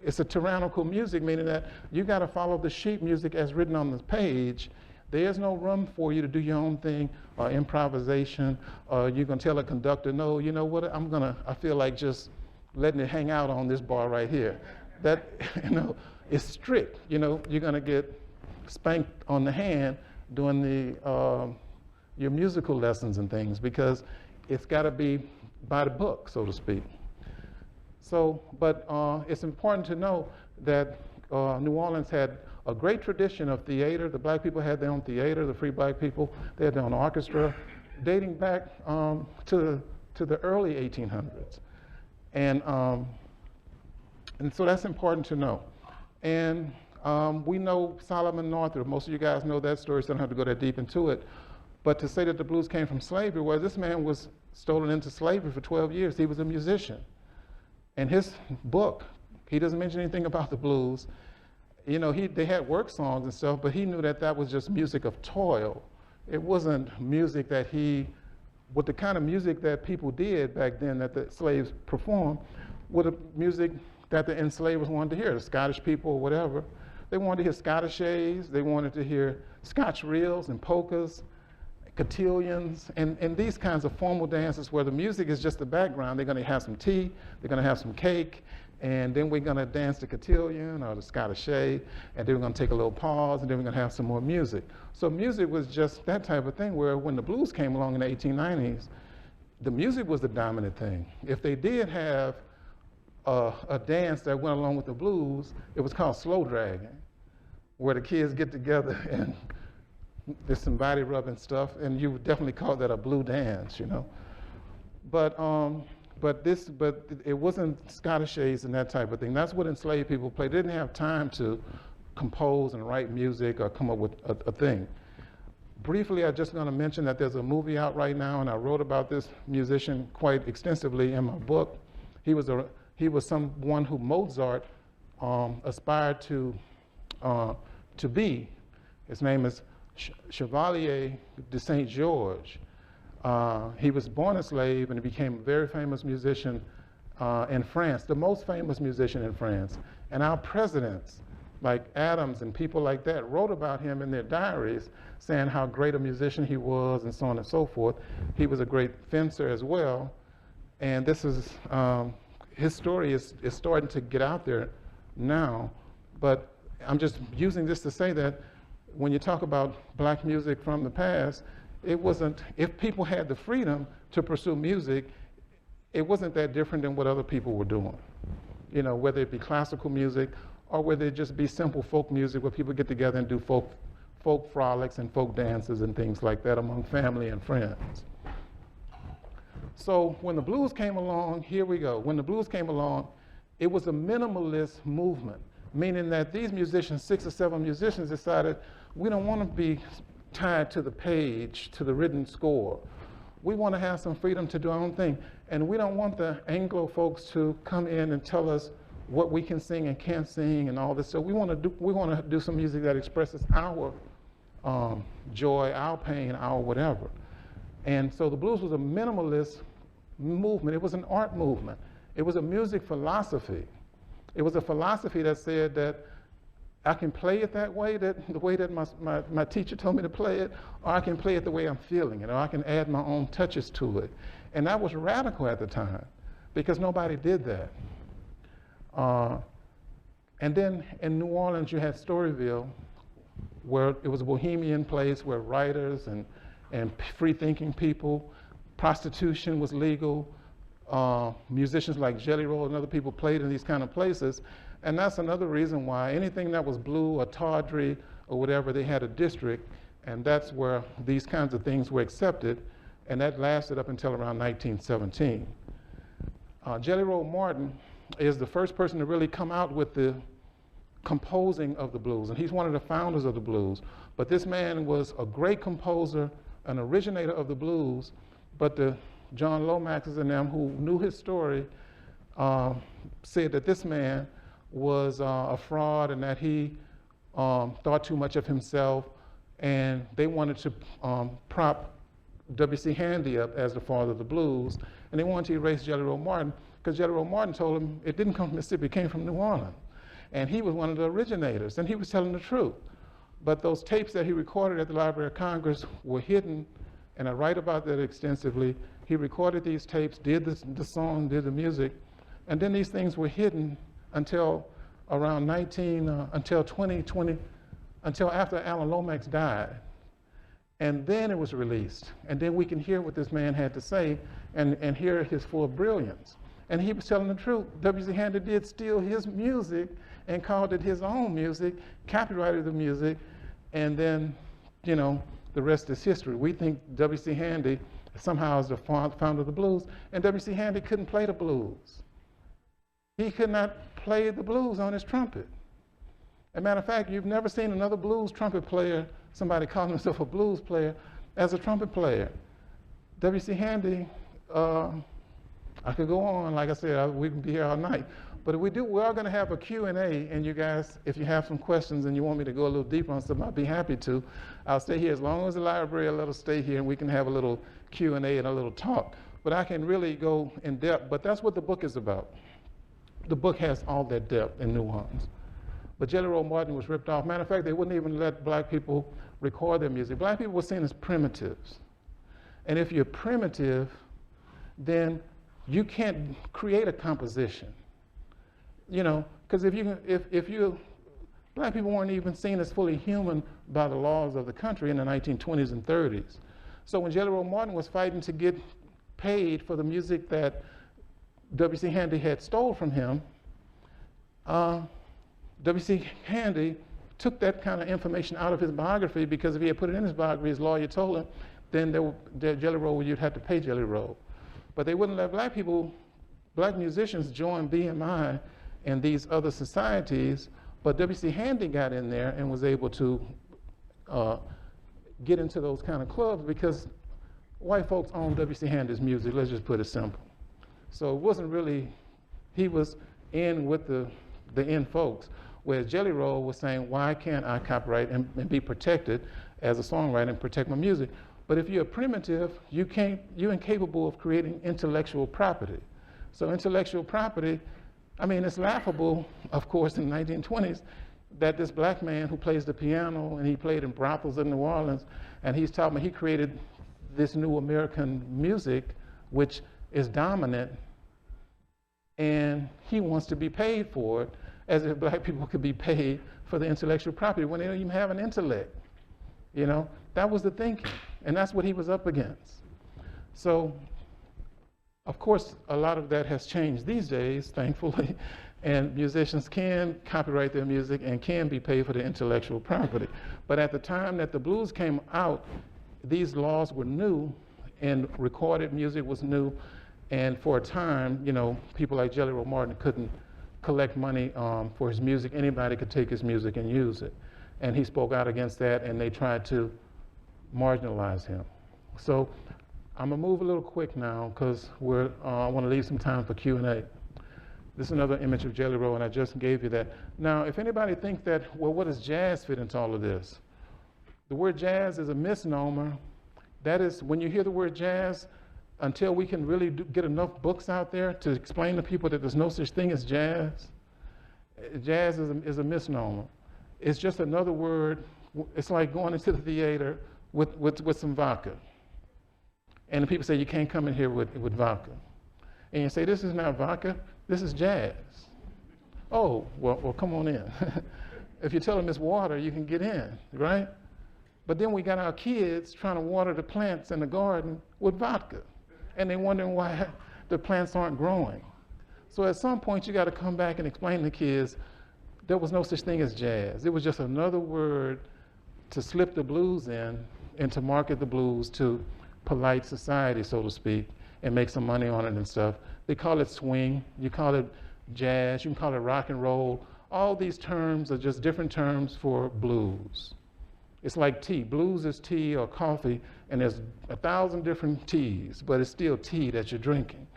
it's a tyrannical music, meaning that you got to follow the sheet music as written on the page. There's no room for you to do your own thing or improvisation, or you're going to tell a conductor, no, you know what, I feel like just letting it hang out on this bar right here. That, it's strict. You're going to get spanked on the hand doing your musical lessons and things, because it's got to be by the book, so to speak. So, but it's important to know that New Orleans had a great tradition of theater. The black people had their own theater, the free black people, they had their own orchestra, dating back to the early 1800s. And so that's important to know. And We know Solomon Northup. Most of you guys know that story, so I don't have to go that deep into it. But to say that the blues came from slavery, well, this man was stolen into slavery for 12 years. He was a musician. In his book, he doesn't mention anything about the blues. You know, they had work songs and stuff, but he knew that that was just music of toil. It wasn't music that with the kind of music that people did back then that the slaves performed, with the music that the enslavers wanted to hear, the Scottish people or whatever. They wanted to hear Scottish A's, they wanted to hear Scotch reels and polkas, cotillions, and these kinds of formal dances where the music is just the background. They're going to have some tea, they're going to have some cake, and then we're going to dance the cotillion or the Scottish A, and then we're going to take a little pause, and then we're going to have some more music. So music was just that type of thing where when the blues came along in the 1890s, the music was the dominant thing. If they did have a dance that went along with the blues, it was called slow dragging, where the kids get together and there's some body rubbing stuff, and you would definitely call that a blue dance, you know. But it wasn't Scottish A's and that type of thing. That's what enslaved people played. They didn't have time to compose and write music or come up with a thing. Briefly, I'm just going to mention that there's a movie out right now, and I wrote about this musician quite extensively in my book. He was someone who Mozart aspired to be. His name is Chevalier de Saint George. He was born a slave and he became a very famous musician in France, the most famous musician in France. And our presidents, like Adams and people like that, wrote about him in their diaries, saying how great a musician he was and so on and so forth. He was a great fencer as well. And this is, his story is starting to get out there now. But I'm just using this to say that when you talk about black music from the past, it wasn't, if people had the freedom to pursue music, it wasn't that different than what other people were doing. You know, whether it be classical music or whether it just be simple folk music where people get together and do folk frolics and folk dances and things like that among family and friends. So when the blues came along, here we go. When the blues came along, it was a minimalist movement, meaning that these musicians, 6 or 7 musicians, decided we don't want to be tied to the page, to the written score. We want to have some freedom to do our own thing. And we don't want the Anglo folks to come in and tell us what we can sing and can't sing and all this. So we want to do some music that expresses our joy, our pain, our whatever. And so the blues was a minimalist movement. It was an art movement. It was a music philosophy. It was a philosophy that said that I can play it that way, the way that my teacher told me to play it, or I can play it the way I'm feeling it, or I can add my own touches to it. And that was radical at the time, because nobody did that. And then in New Orleans, you had Storyville, where it was a bohemian place where writers and free-thinking people, prostitution was legal, musicians like Jelly Roll and other people played in these kind of places. And that's another reason why anything that was blue or tawdry or whatever, they had a district, and that's where these kinds of things were accepted, and that lasted up until around 1917. Jelly Roll Morton is the first person to really come out with the composing of the blues, and he's one of the founders of the blues. But this man was a great composer, an originator of the blues, but the John Lomaxes and them who knew his story said that this man was a fraud and that he thought too much of himself, and they wanted to prop W.C. Handy up as the father of the blues, and they wanted to erase Jelly Roll Morton because Jelly Roll Morton told him it didn't come from Mississippi, it came from New Orleans. And he was one of the originators, and he was telling the truth. But those tapes that he recorded at the Library of Congress were hidden, and I write about that extensively. He recorded these tapes, did the song, did the music, and then these things were hidden until around until 2020, until after Alan Lomax died. And then it was released. And then we can hear what this man had to say and hear his full brilliance. And he was telling the truth. W.C. Handy did steal his music and called it his own music, copyrighted the music, and then, you know, the rest is history. We think W.C. Handy somehow is the founder of the blues, and W.C. Handy couldn't play the blues. He could not play the blues on his trumpet. As a matter of fact, you've never seen another blues trumpet player, somebody calling himself a blues player, as a trumpet player. W.C. Handy, I could go on, like I said, we can be here all night. But if we do, we are going to have a Q&A, and you guys, if you have some questions and you want me to go a little deeper on something, I'll be happy to. I'll stay here as long as the library will let us stay here, and we can have a little Q&A and a little talk. But I can really go in depth, but that's what the book is about. The book has all that depth and nuance. But Jelly Roll Morton was ripped off. Matter of fact, they wouldn't even let black people record their music. Black people were seen as primitives. And if you're primitive, then you can't create a composition. You know, because if you, black people weren't even seen as fully human by the laws of the country in the 1920s and 30s. So when Jelly Roll Morton was fighting to get paid for the music that W.C. Handy had stole from him, W.C. Handy took that kind of information out of his biography, because if he had put it in his biography, his lawyer told him, then Jelly Roll, you'd have to pay Jelly Roll. But they wouldn't let black people, black musicians join BMI and these other societies, but W.C. Handy got in there and was able to get into those kind of clubs because white folks owned W.C. Handy's music, let's just put it simple. So it wasn't really, he was in with the in folks, whereas Jelly Roll was saying, why can't I copyright and be protected as a songwriter and protect my music? But if you're primitive, you're incapable of creating intellectual property. So intellectual property, I mean, it's laughable, of course, in the 1920s, that this black man who plays the piano, and he played in brothels in New Orleans, and he's talking about he created this new American music, which is dominant, and he wants to be paid for it, as if black people could be paid for the intellectual property when they don't even have an intellect. You know, that was the thinking, and that's what he was up against. So, of course, a lot of that has changed these days, thankfully, and musicians can copyright their music and can be paid for the intellectual property. But at the time that the blues came out, these laws were new, and recorded music was new, and for a time, you know, people like Jelly Roll Morton couldn't collect money for his music. Anybody could take his music and use it. And he spoke out against that, and they tried to marginalize him. So I'm gonna move a little quick now, because I want to leave some time for Q&A. This is another image of Jelly Roll, and I just gave you that. Now, if anybody thinks that, well, what does jazz fit into all of this? The word jazz is a misnomer. That is, when you hear the word jazz, until we can really get enough books out there to explain to people that there's no such thing as jazz, jazz is a misnomer. It's just another word. It's like going into the theater with some vodka. And the people say, you can't come in here with vodka. And you say, this is not vodka, this is jazz. Oh, well come on in. If you tell them it's water, you can get in, right? But then we got our kids trying to water the plants in the garden with vodka. And they're wondering why the plants aren't growing. So at some point, you got to come back and explain to the kids there was no such thing as jazz. It was just another word to slip the blues in and to market the blues to polite society, so to speak, and make some money on it and stuff. They call it swing, you call it jazz, you can call it rock and roll. All these terms are just different terms for blues. It's like tea. Blues is tea or coffee, and there's 1,000 different teas, but it's still tea that you're drinking.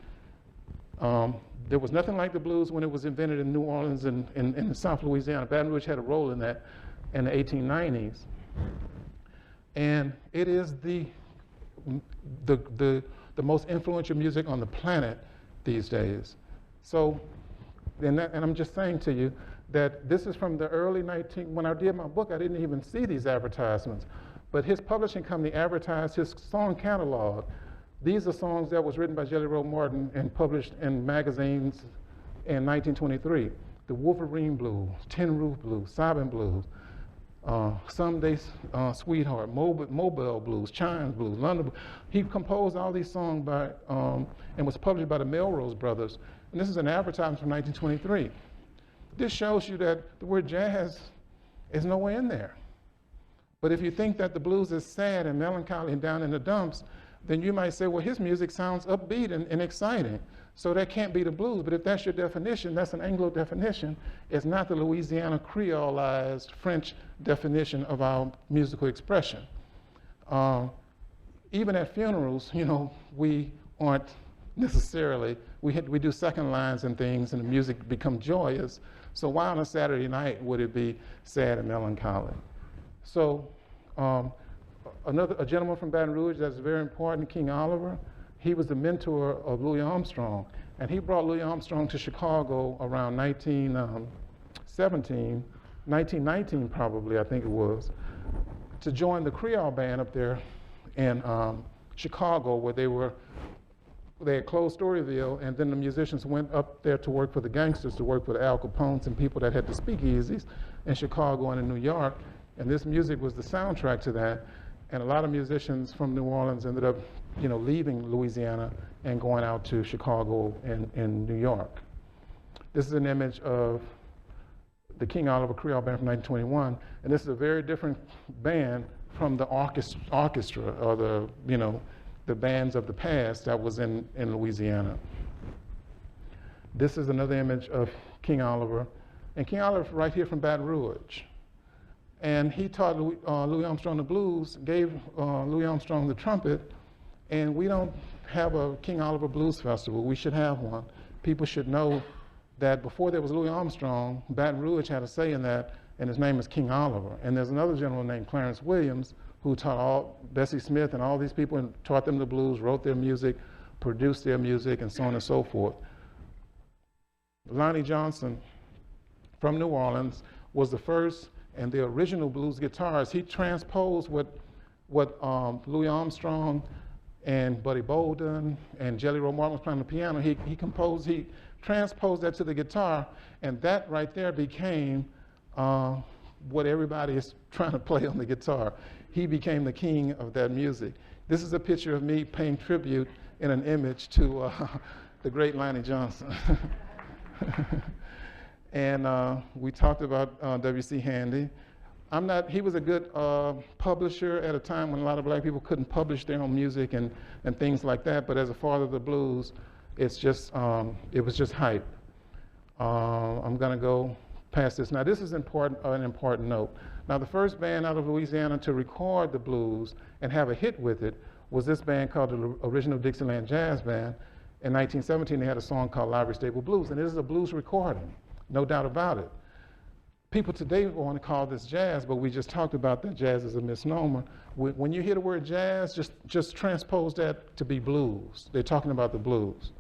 There was nothing like the blues when it was invented in New Orleans and in South Louisiana. Baton Rouge had a role in that in the 1890s. And it is the most influential music on the planet these days. So, and I'm just saying to you that this is from the early when I did my book, I didn't even see these advertisements. But his publishing company advertised his song catalog. These are songs that was written by Jelly Roll Morton and published in magazines in 1923. The Wolverine Blues, Tin Roof Blues, Sobbing Blues, Someday Sweetheart, Mobile Blues, Chimes Blues, London Blues. He composed all these songs by, and was published by the Melrose Brothers. And this is an advertisement from 1923. This shows you that the word jazz is nowhere in there. But if you think that the blues is sad and melancholy and down in the dumps, then you might say, well, his music sounds upbeat and exciting. So that can't be the blues, but if that's your definition, that's an Anglo definition. It's not the Louisiana Creolized French definition of our musical expression. Even at funerals, we aren't necessarily, we do second lines and things, and the music becomes joyous. So why on a Saturday night would it be sad and melancholy? So a gentleman from Baton Rouge that's very important, King Oliver, he was the mentor of Louis Armstrong, and he brought Louis Armstrong to Chicago around 1919 probably, I think it was, to join the Creole band up there in Chicago, where they had closed Storyville, and then the musicians went up there to work for the gangsters, to work for the Al Capones and people that had the speakeasies in Chicago and in New York, and this music was the soundtrack to that. And a lot of musicians from New Orleans ended up, leaving Louisiana and going out to Chicago and New York. This is an image of the King Oliver Creole Band from 1921, and this is a very different band from the orchestra or the bands of the past that was in Louisiana. This is another image of King Oliver, and King Oliver right here from Baton Rouge. And he taught Louis Armstrong the blues, gave Louis Armstrong the trumpet, and we don't have a King Oliver Blues Festival. We should have one. People should know that before there was Louis Armstrong, Baton Rouge had a say in that, and his name is King Oliver. And there's another gentleman named Clarence Williams who taught Bessie Smith and all these people and taught them the blues, wrote their music, produced their music, and so on and so forth. Lonnie Johnson from New Orleans was the first and the original blues guitarist. He transposed what Louis Armstrong and Buddy Bolden and Jelly Roll Morton was playing on the piano. He transposed that to the guitar, and that right there became what everybody is trying to play on the guitar. He became the king of that music. This is a picture of me paying tribute in an image to the great Lonnie Johnson. And we talked about W.C. Handy. He was a good publisher at a time when a lot of black people couldn't publish their own music and things like that, but as a father of the blues, it was just hype. I'm gonna go past this. Now this is an important note. Now the first band out of Louisiana to record the blues and have a hit with it was this band called the Original Dixieland Jazz Band. In 1917, they had a song called Library Stable Blues, and it is a blues recording, no doubt about it. People today want to call this jazz, but we just talked about that jazz is a misnomer. When you hear the word jazz, just transpose that to be blues. They're talking about the blues.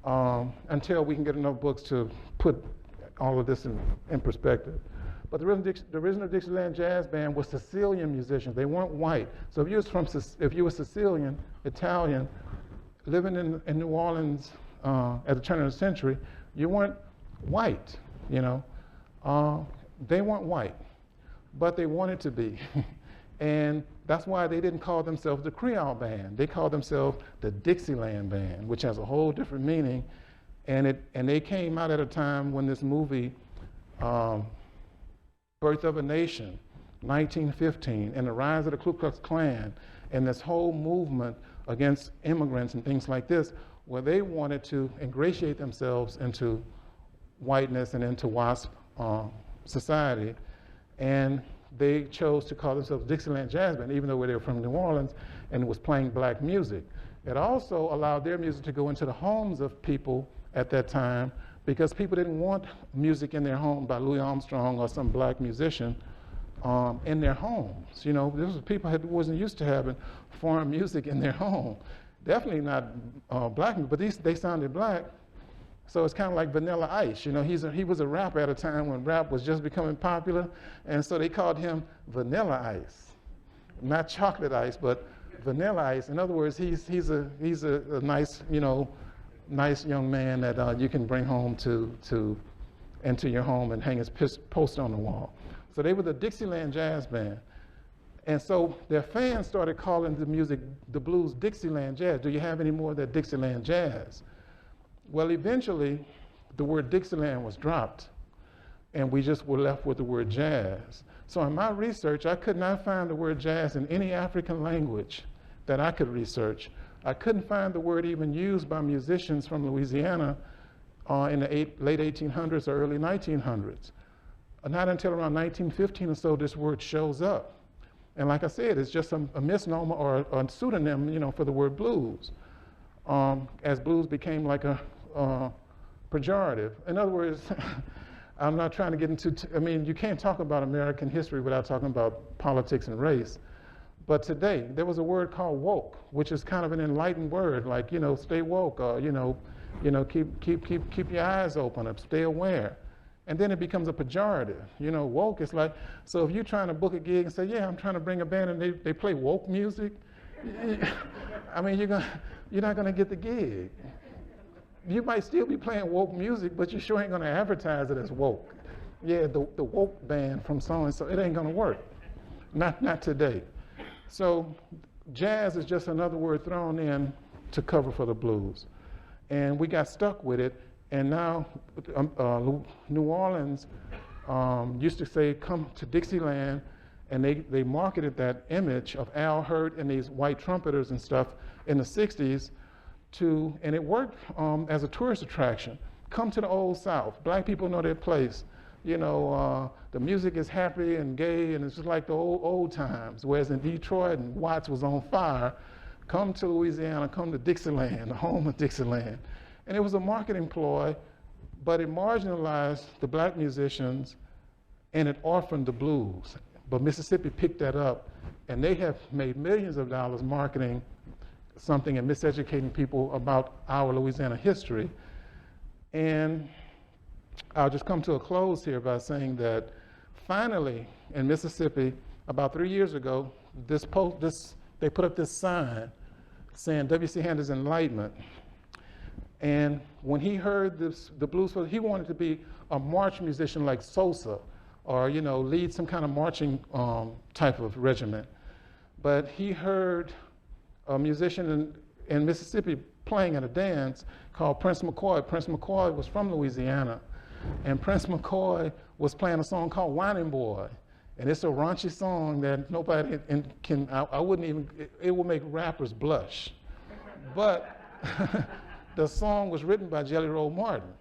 Until we can get enough books to put all of this in perspective. But the original Dixieland Jazz Band was Sicilian musicians. They weren't white. So if you were Sicilian, Italian, living in New Orleans at the turn of the century, you weren't white, They weren't white, but they wanted to be. And that's why they didn't call themselves the Creole Band. They called themselves the Dixieland Band, which has a whole different meaning. And they came out at a time when this movie, Birth of a Nation, 1915, and the rise of the Ku Klux Klan, and this whole movement against immigrants and things like this, where they wanted to ingratiate themselves into whiteness and into WASP society. And they chose to call themselves Dixieland Jazz Band, even though they were from New Orleans and was playing black music. It also allowed their music to go into the homes of people at that time, because people didn't want music in their home by Louis Armstrong or some black musician in their homes. This was people who wasn't used to having foreign music in their home. Definitely not black music, but they sounded black. So it's kind of like Vanilla Ice. He was a rapper at a time when rap was just becoming popular, and so they called him Vanilla Ice. Not chocolate ice, but Vanilla Ice. In other words, he's a nice, nice young man that you can bring home into your home and hang his poster on the wall. So they were the Dixieland Jazz Band. And so their fans started calling the music, the blues, Dixieland Jazz. Do you have any more of that Dixieland Jazz? Well, eventually, the word Dixieland was dropped, and we just were left with the word jazz. So in my research, I could not find the word jazz in any African language that I could research I couldn't find the word even used by musicians from Louisiana in the late 1800s or early 1900s. Not until around 1915 or so this word shows up. And like I said, it's just a misnomer or a pseudonym, you know, for the word blues, as blues became like a pejorative. In other words, I'm not trying to get into, I mean, you can't talk about American history without talking about politics and race. But today, there was a word called woke, which is kind of an enlightened word, like, you know, stay woke, or, keep your eyes open, or stay aware. And then it becomes a pejorative. You know, woke is like, so if you're trying to book a gig and say, yeah, I'm trying to bring a band and they play woke music, I mean, you're not gonna get the gig. You might still be playing woke music, but you sure ain't gonna advertise it as woke. Yeah, the woke band from so-and-so, it ain't gonna work. Not today. So jazz is just another word thrown in to cover for the blues. And we got stuck with it, and now New Orleans used to say, come to Dixieland, and they marketed that image of Al Hurt and these white trumpeters and stuff in the 60s and it worked as a tourist attraction. Come to the Old South. Black people know their place. You know, the music is happy and gay, and it's just like the old times. Whereas in Detroit and Watts was on fire, come to Louisiana, come to Dixieland, the home of Dixieland. And it was a marketing ploy, but it marginalized the black musicians and it orphaned the blues. But Mississippi picked that up, and they have made millions of dollars marketing something and miseducating people about our Louisiana history. And I'll just come to a close here by saying that finally in Mississippi, about 3 years ago, they put up this sign saying W.C. Handy's Enlightenment. And when he heard the blues, he wanted to be a march musician like Sosa, or, you know, lead some kind of marching type of regiment. But he heard a musician in Mississippi playing at a dance called Prince McCoy. Prince McCoy was from Louisiana, and Prince McCoy was playing a song called Whining Boy. And it's a raunchy song that nobody I wouldn't even, it will make rappers blush. But the song was written by Jelly Roll Martin.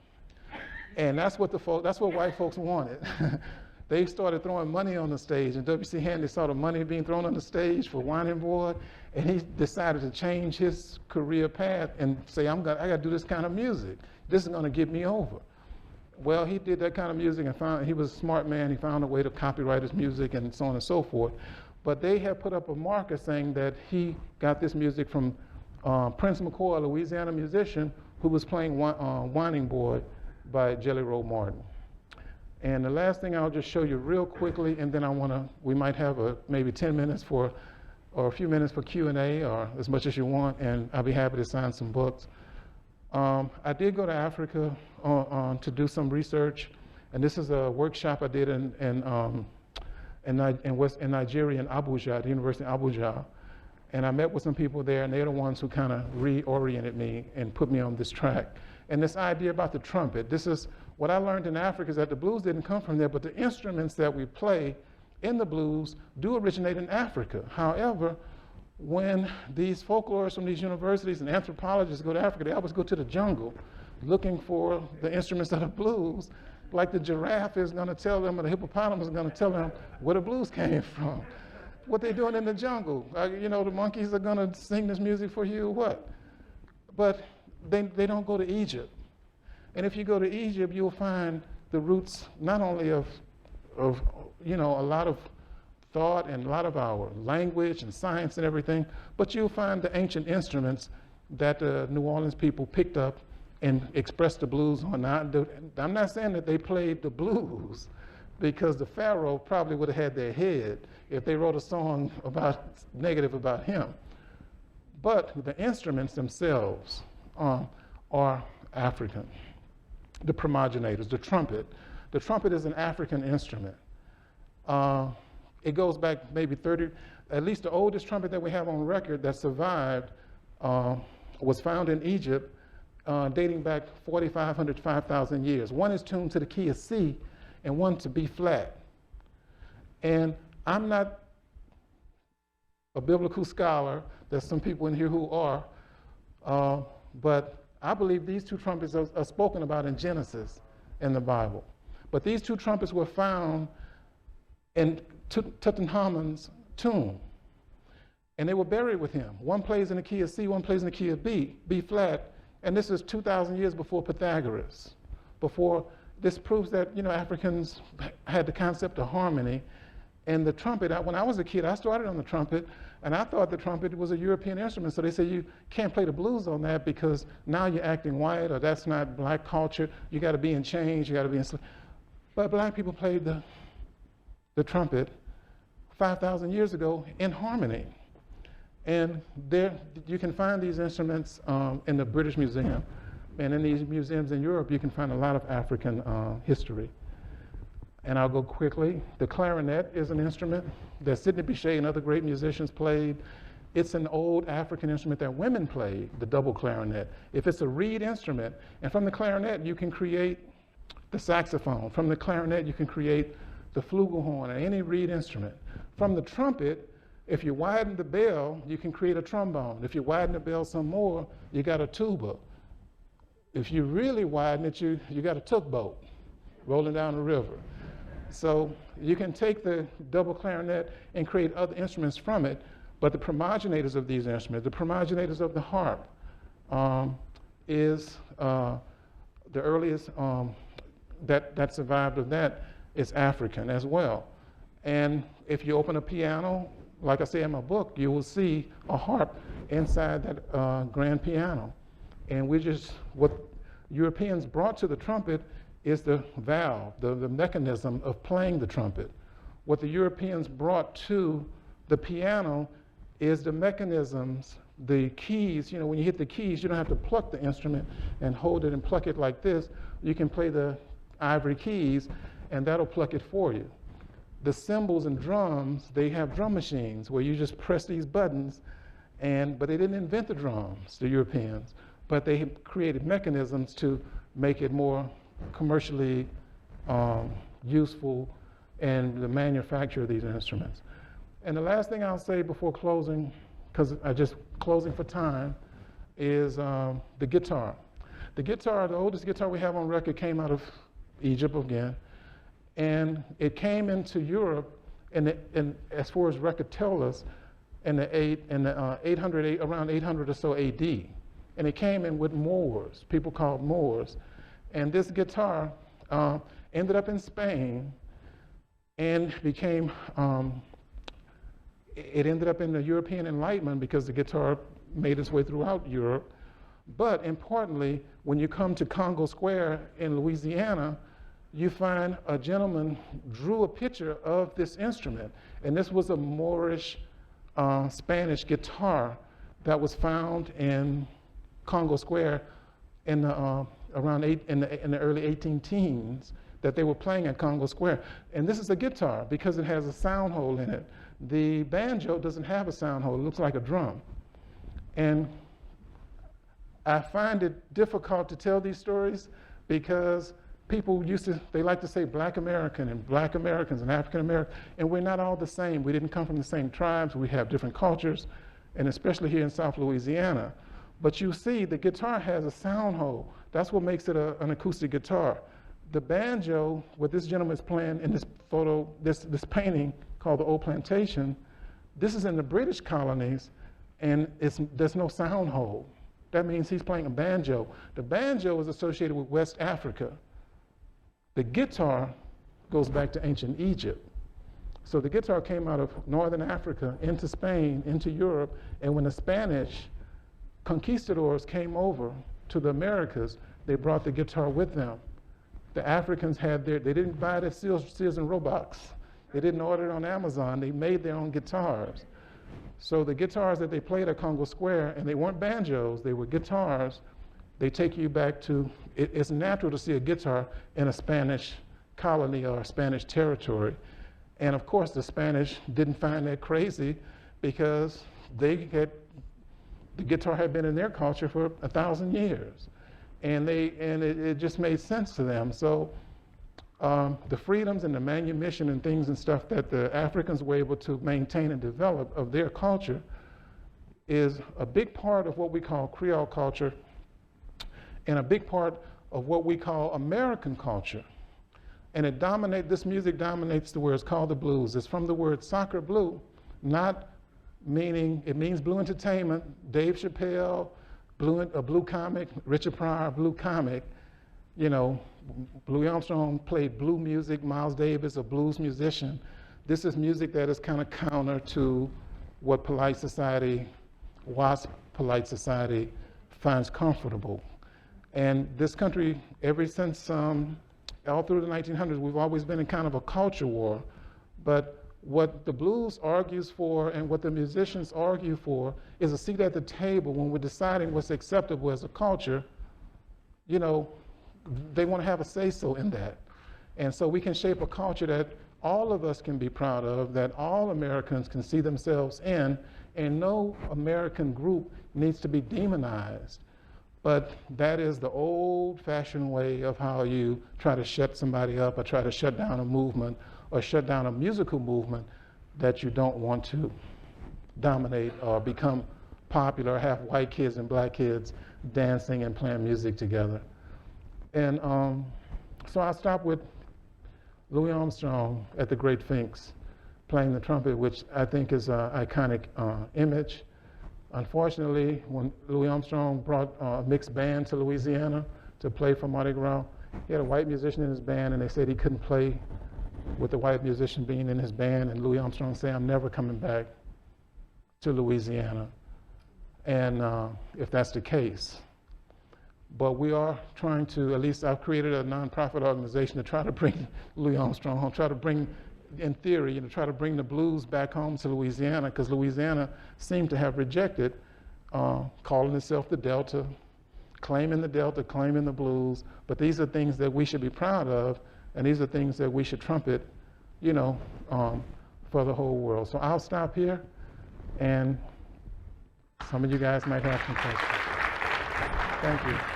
And that's what white folks wanted. They started throwing money on the stage, and W.C. Handy saw the money being thrown on the stage for Whining Boy, and he decided to change his career path and say, I gotta do this kind of music. This is gonna get me over. Well, he did that kind of music and he was a smart man. He found a way to copyright his music and so on and so forth. But they have put up a marker saying that he got this music from Prince McCoy, a Louisiana musician who was playing Whining Boy by Jelly Roll Martin. And the last thing I'll just show you real quickly, and then we might have maybe 10 minutes or a few minutes for Q&A, or as much as you want, and I'll be happy to sign some books. I did go to Africa to do some research, and this is a workshop I did in Nigeria, in Abuja, the University of Abuja. And I met with some people there, and they're the ones who kind of reoriented me and put me on this track. And this idea about the trumpet, this is what I learned in Africa, is that the blues didn't come from there, but the instruments that we play in the blues do originate in Africa. However, when these folklorists from these universities and anthropologists go to Africa, they always go to the jungle looking for the instruments of the blues, like the giraffe is going to tell them, or the hippopotamus is going to tell them where the blues came from. What they're doing in the jungle. You know, the monkeys are going to sing this music for you, what? But they don't go to Egypt. And if you go to Egypt, you'll find the roots not only of you know, a lot of thought and a lot of our language and science and everything, but you'll find the ancient instruments that the New Orleans people picked up and expressed the blues on. Now, I'm not saying that they played the blues, because the Pharaoh probably would have had their head if they wrote a song negative about him. But the instruments themselves are African. The primogenators, the trumpet. The trumpet is an African instrument. It goes back maybe 30, at least the oldest trumpet that we have on record that survived was found in Egypt, dating back 4,500 to 5,000 years. One is tuned to the key of C and one to B flat. And I'm not a biblical scholar, there's some people in here who are, But I believe these two trumpets are spoken about in Genesis in the Bible. But these two trumpets were found in Tutankhamun's tomb. And they were buried with him. One plays in the key of C, one plays in the key of B, B flat. And this is 2,000 years before Pythagoras. This proves that, Africans had the concept of harmony. And the trumpet, when I was a kid, I started on the trumpet, and I thought the trumpet was a European instrument. So they say you can't play the blues on that because now you're acting white, or that's not black culture. You got to be in chains, you got to be in. But black people played the trumpet 5,000 years ago in harmony. And there, you can find these instruments in the British Museum. And in these museums in Europe, you can find a lot of African history. And I'll go quickly. The clarinet is an instrument that Sidney Bechet and other great musicians played. It's an old African instrument that women played, the double clarinet. If it's a reed instrument, and from the clarinet, you can create the saxophone. From the clarinet, you can create the flugelhorn, or any reed instrument. From the trumpet, if you widen the bell, you can create a trombone. If you widen the bell some more, you got a tuba. If you really widen it, you got a tugboat rolling down the river. So you can take the double clarinet and create other instruments from it, but the primogenators of these instruments, the primogenators of the harp, is the earliest that survived of that is African as well. And if you open a piano, like I say in my book, you will see a harp inside that grand piano. And what Europeans brought to the trumpet is the valve, the mechanism of playing the trumpet. What the Europeans brought to the piano is the mechanisms, the keys. When you hit the keys, you don't have to pluck the instrument and hold it and pluck it like this. You can play the ivory keys, and that'll pluck it for you. The cymbals and drums, they have drum machines where you just press these buttons, but they didn't invent the drums, the Europeans, but they created mechanisms to make it more commercially useful in the manufacture of these instruments. And the last thing I'll say before closing, because I just closing for time, is the guitar. The guitar, the oldest guitar we have on record, came out of Egypt again, and it came into Europe, and as far as record tell us, around 800 or so AD, and it came in with Moors, people called Moors. And this guitar ended up in Spain and became, it ended up in the European Enlightenment because the guitar made its way throughout Europe. But importantly, when you come to Congo Square in Louisiana, you find a gentleman drew a picture of this instrument. And this was a Moorish Spanish guitar that was found in Congo Square in the in the early 18 teens, that they were playing at Congo Square. And this is a guitar because it has a sound hole in it. The banjo doesn't have a sound hole, it looks like a drum. And I find it difficult to tell these stories because people they like to say Black American and Black Americans and African American, and we're not all the same. We didn't come from the same tribes, we have different cultures, and especially here in South Louisiana. But you see, the guitar has a sound hole. That's what makes it an acoustic guitar. The banjo, what this gentleman is playing in this photo, this painting called the Old Plantation, this is in the British colonies, and there's no sound hole. That means he's playing a banjo. The banjo is associated with West Africa. The guitar goes back to ancient Egypt. So the guitar came out of northern Africa into Spain, into Europe, and when the Spanish conquistadors came over to the Americas, they brought the guitar with them. The Africans they didn't buy it at Sears and Roebuck's. They didn't order it on Amazon. They made their own guitars. So the guitars that they played at Congo Square, and they weren't banjos, they were guitars, they take you back to, it's natural to see a guitar in a Spanish colony or a Spanish territory. And of course, the Spanish didn't find that crazy because the guitar had been in their culture for 1,000 years. And it just made sense to them. So the freedoms and the manumission and things and stuff that the Africans were able to maintain and develop of their culture is a big part of what we call Creole culture and a big part of what we call American culture. And this music dominates the word. It's called the blues. It's from the word soccer blue, not meaning, it means blue entertainment. Dave Chappelle, a blue comic, Richard Pryor, blue comic. You know, Louis Armstrong played blue music, Miles Davis, a blues musician. This is music that is kind of counter to what polite society, WASP polite society, finds comfortable. And this country, ever since all through the 1900s, we've always been in kind of a culture war. But what the blues argues for and what the musicians argue for is a seat at the table when we're deciding what's acceptable as a culture. You know, they want to have a say-so in that. And so we can shape a culture that all of us can be proud of, that all Americans can see themselves in, and no American group needs to be demonized. But that is the old-fashioned way of how you try to shut somebody up or try to shut down a movement or shut down a musical movement that you don't want to dominate or become popular, have white kids and black kids dancing and playing music together. And so I'll stop with Louis Armstrong at the Great Finks playing the trumpet, which I think is an iconic image. Unfortunately, when Louis Armstrong brought a mixed band to Louisiana to play for Mardi Gras, he had a white musician in his band, and they said he couldn't play with the white musician being in his band, and Louis Armstrong said, "I'm never coming back to Louisiana." And if that's the case. But we are trying to, at least I've created a nonprofit organization to try to bring Louis Armstrong home, try to bring, in theory, try to bring the blues back home to Louisiana, because Louisiana seemed to have rejected calling itself the Delta, claiming the blues. But these are things that we should be proud of, and these are things that we should trumpet, for the whole world. So I'll stop here, and some of you guys might have some questions. Thank you.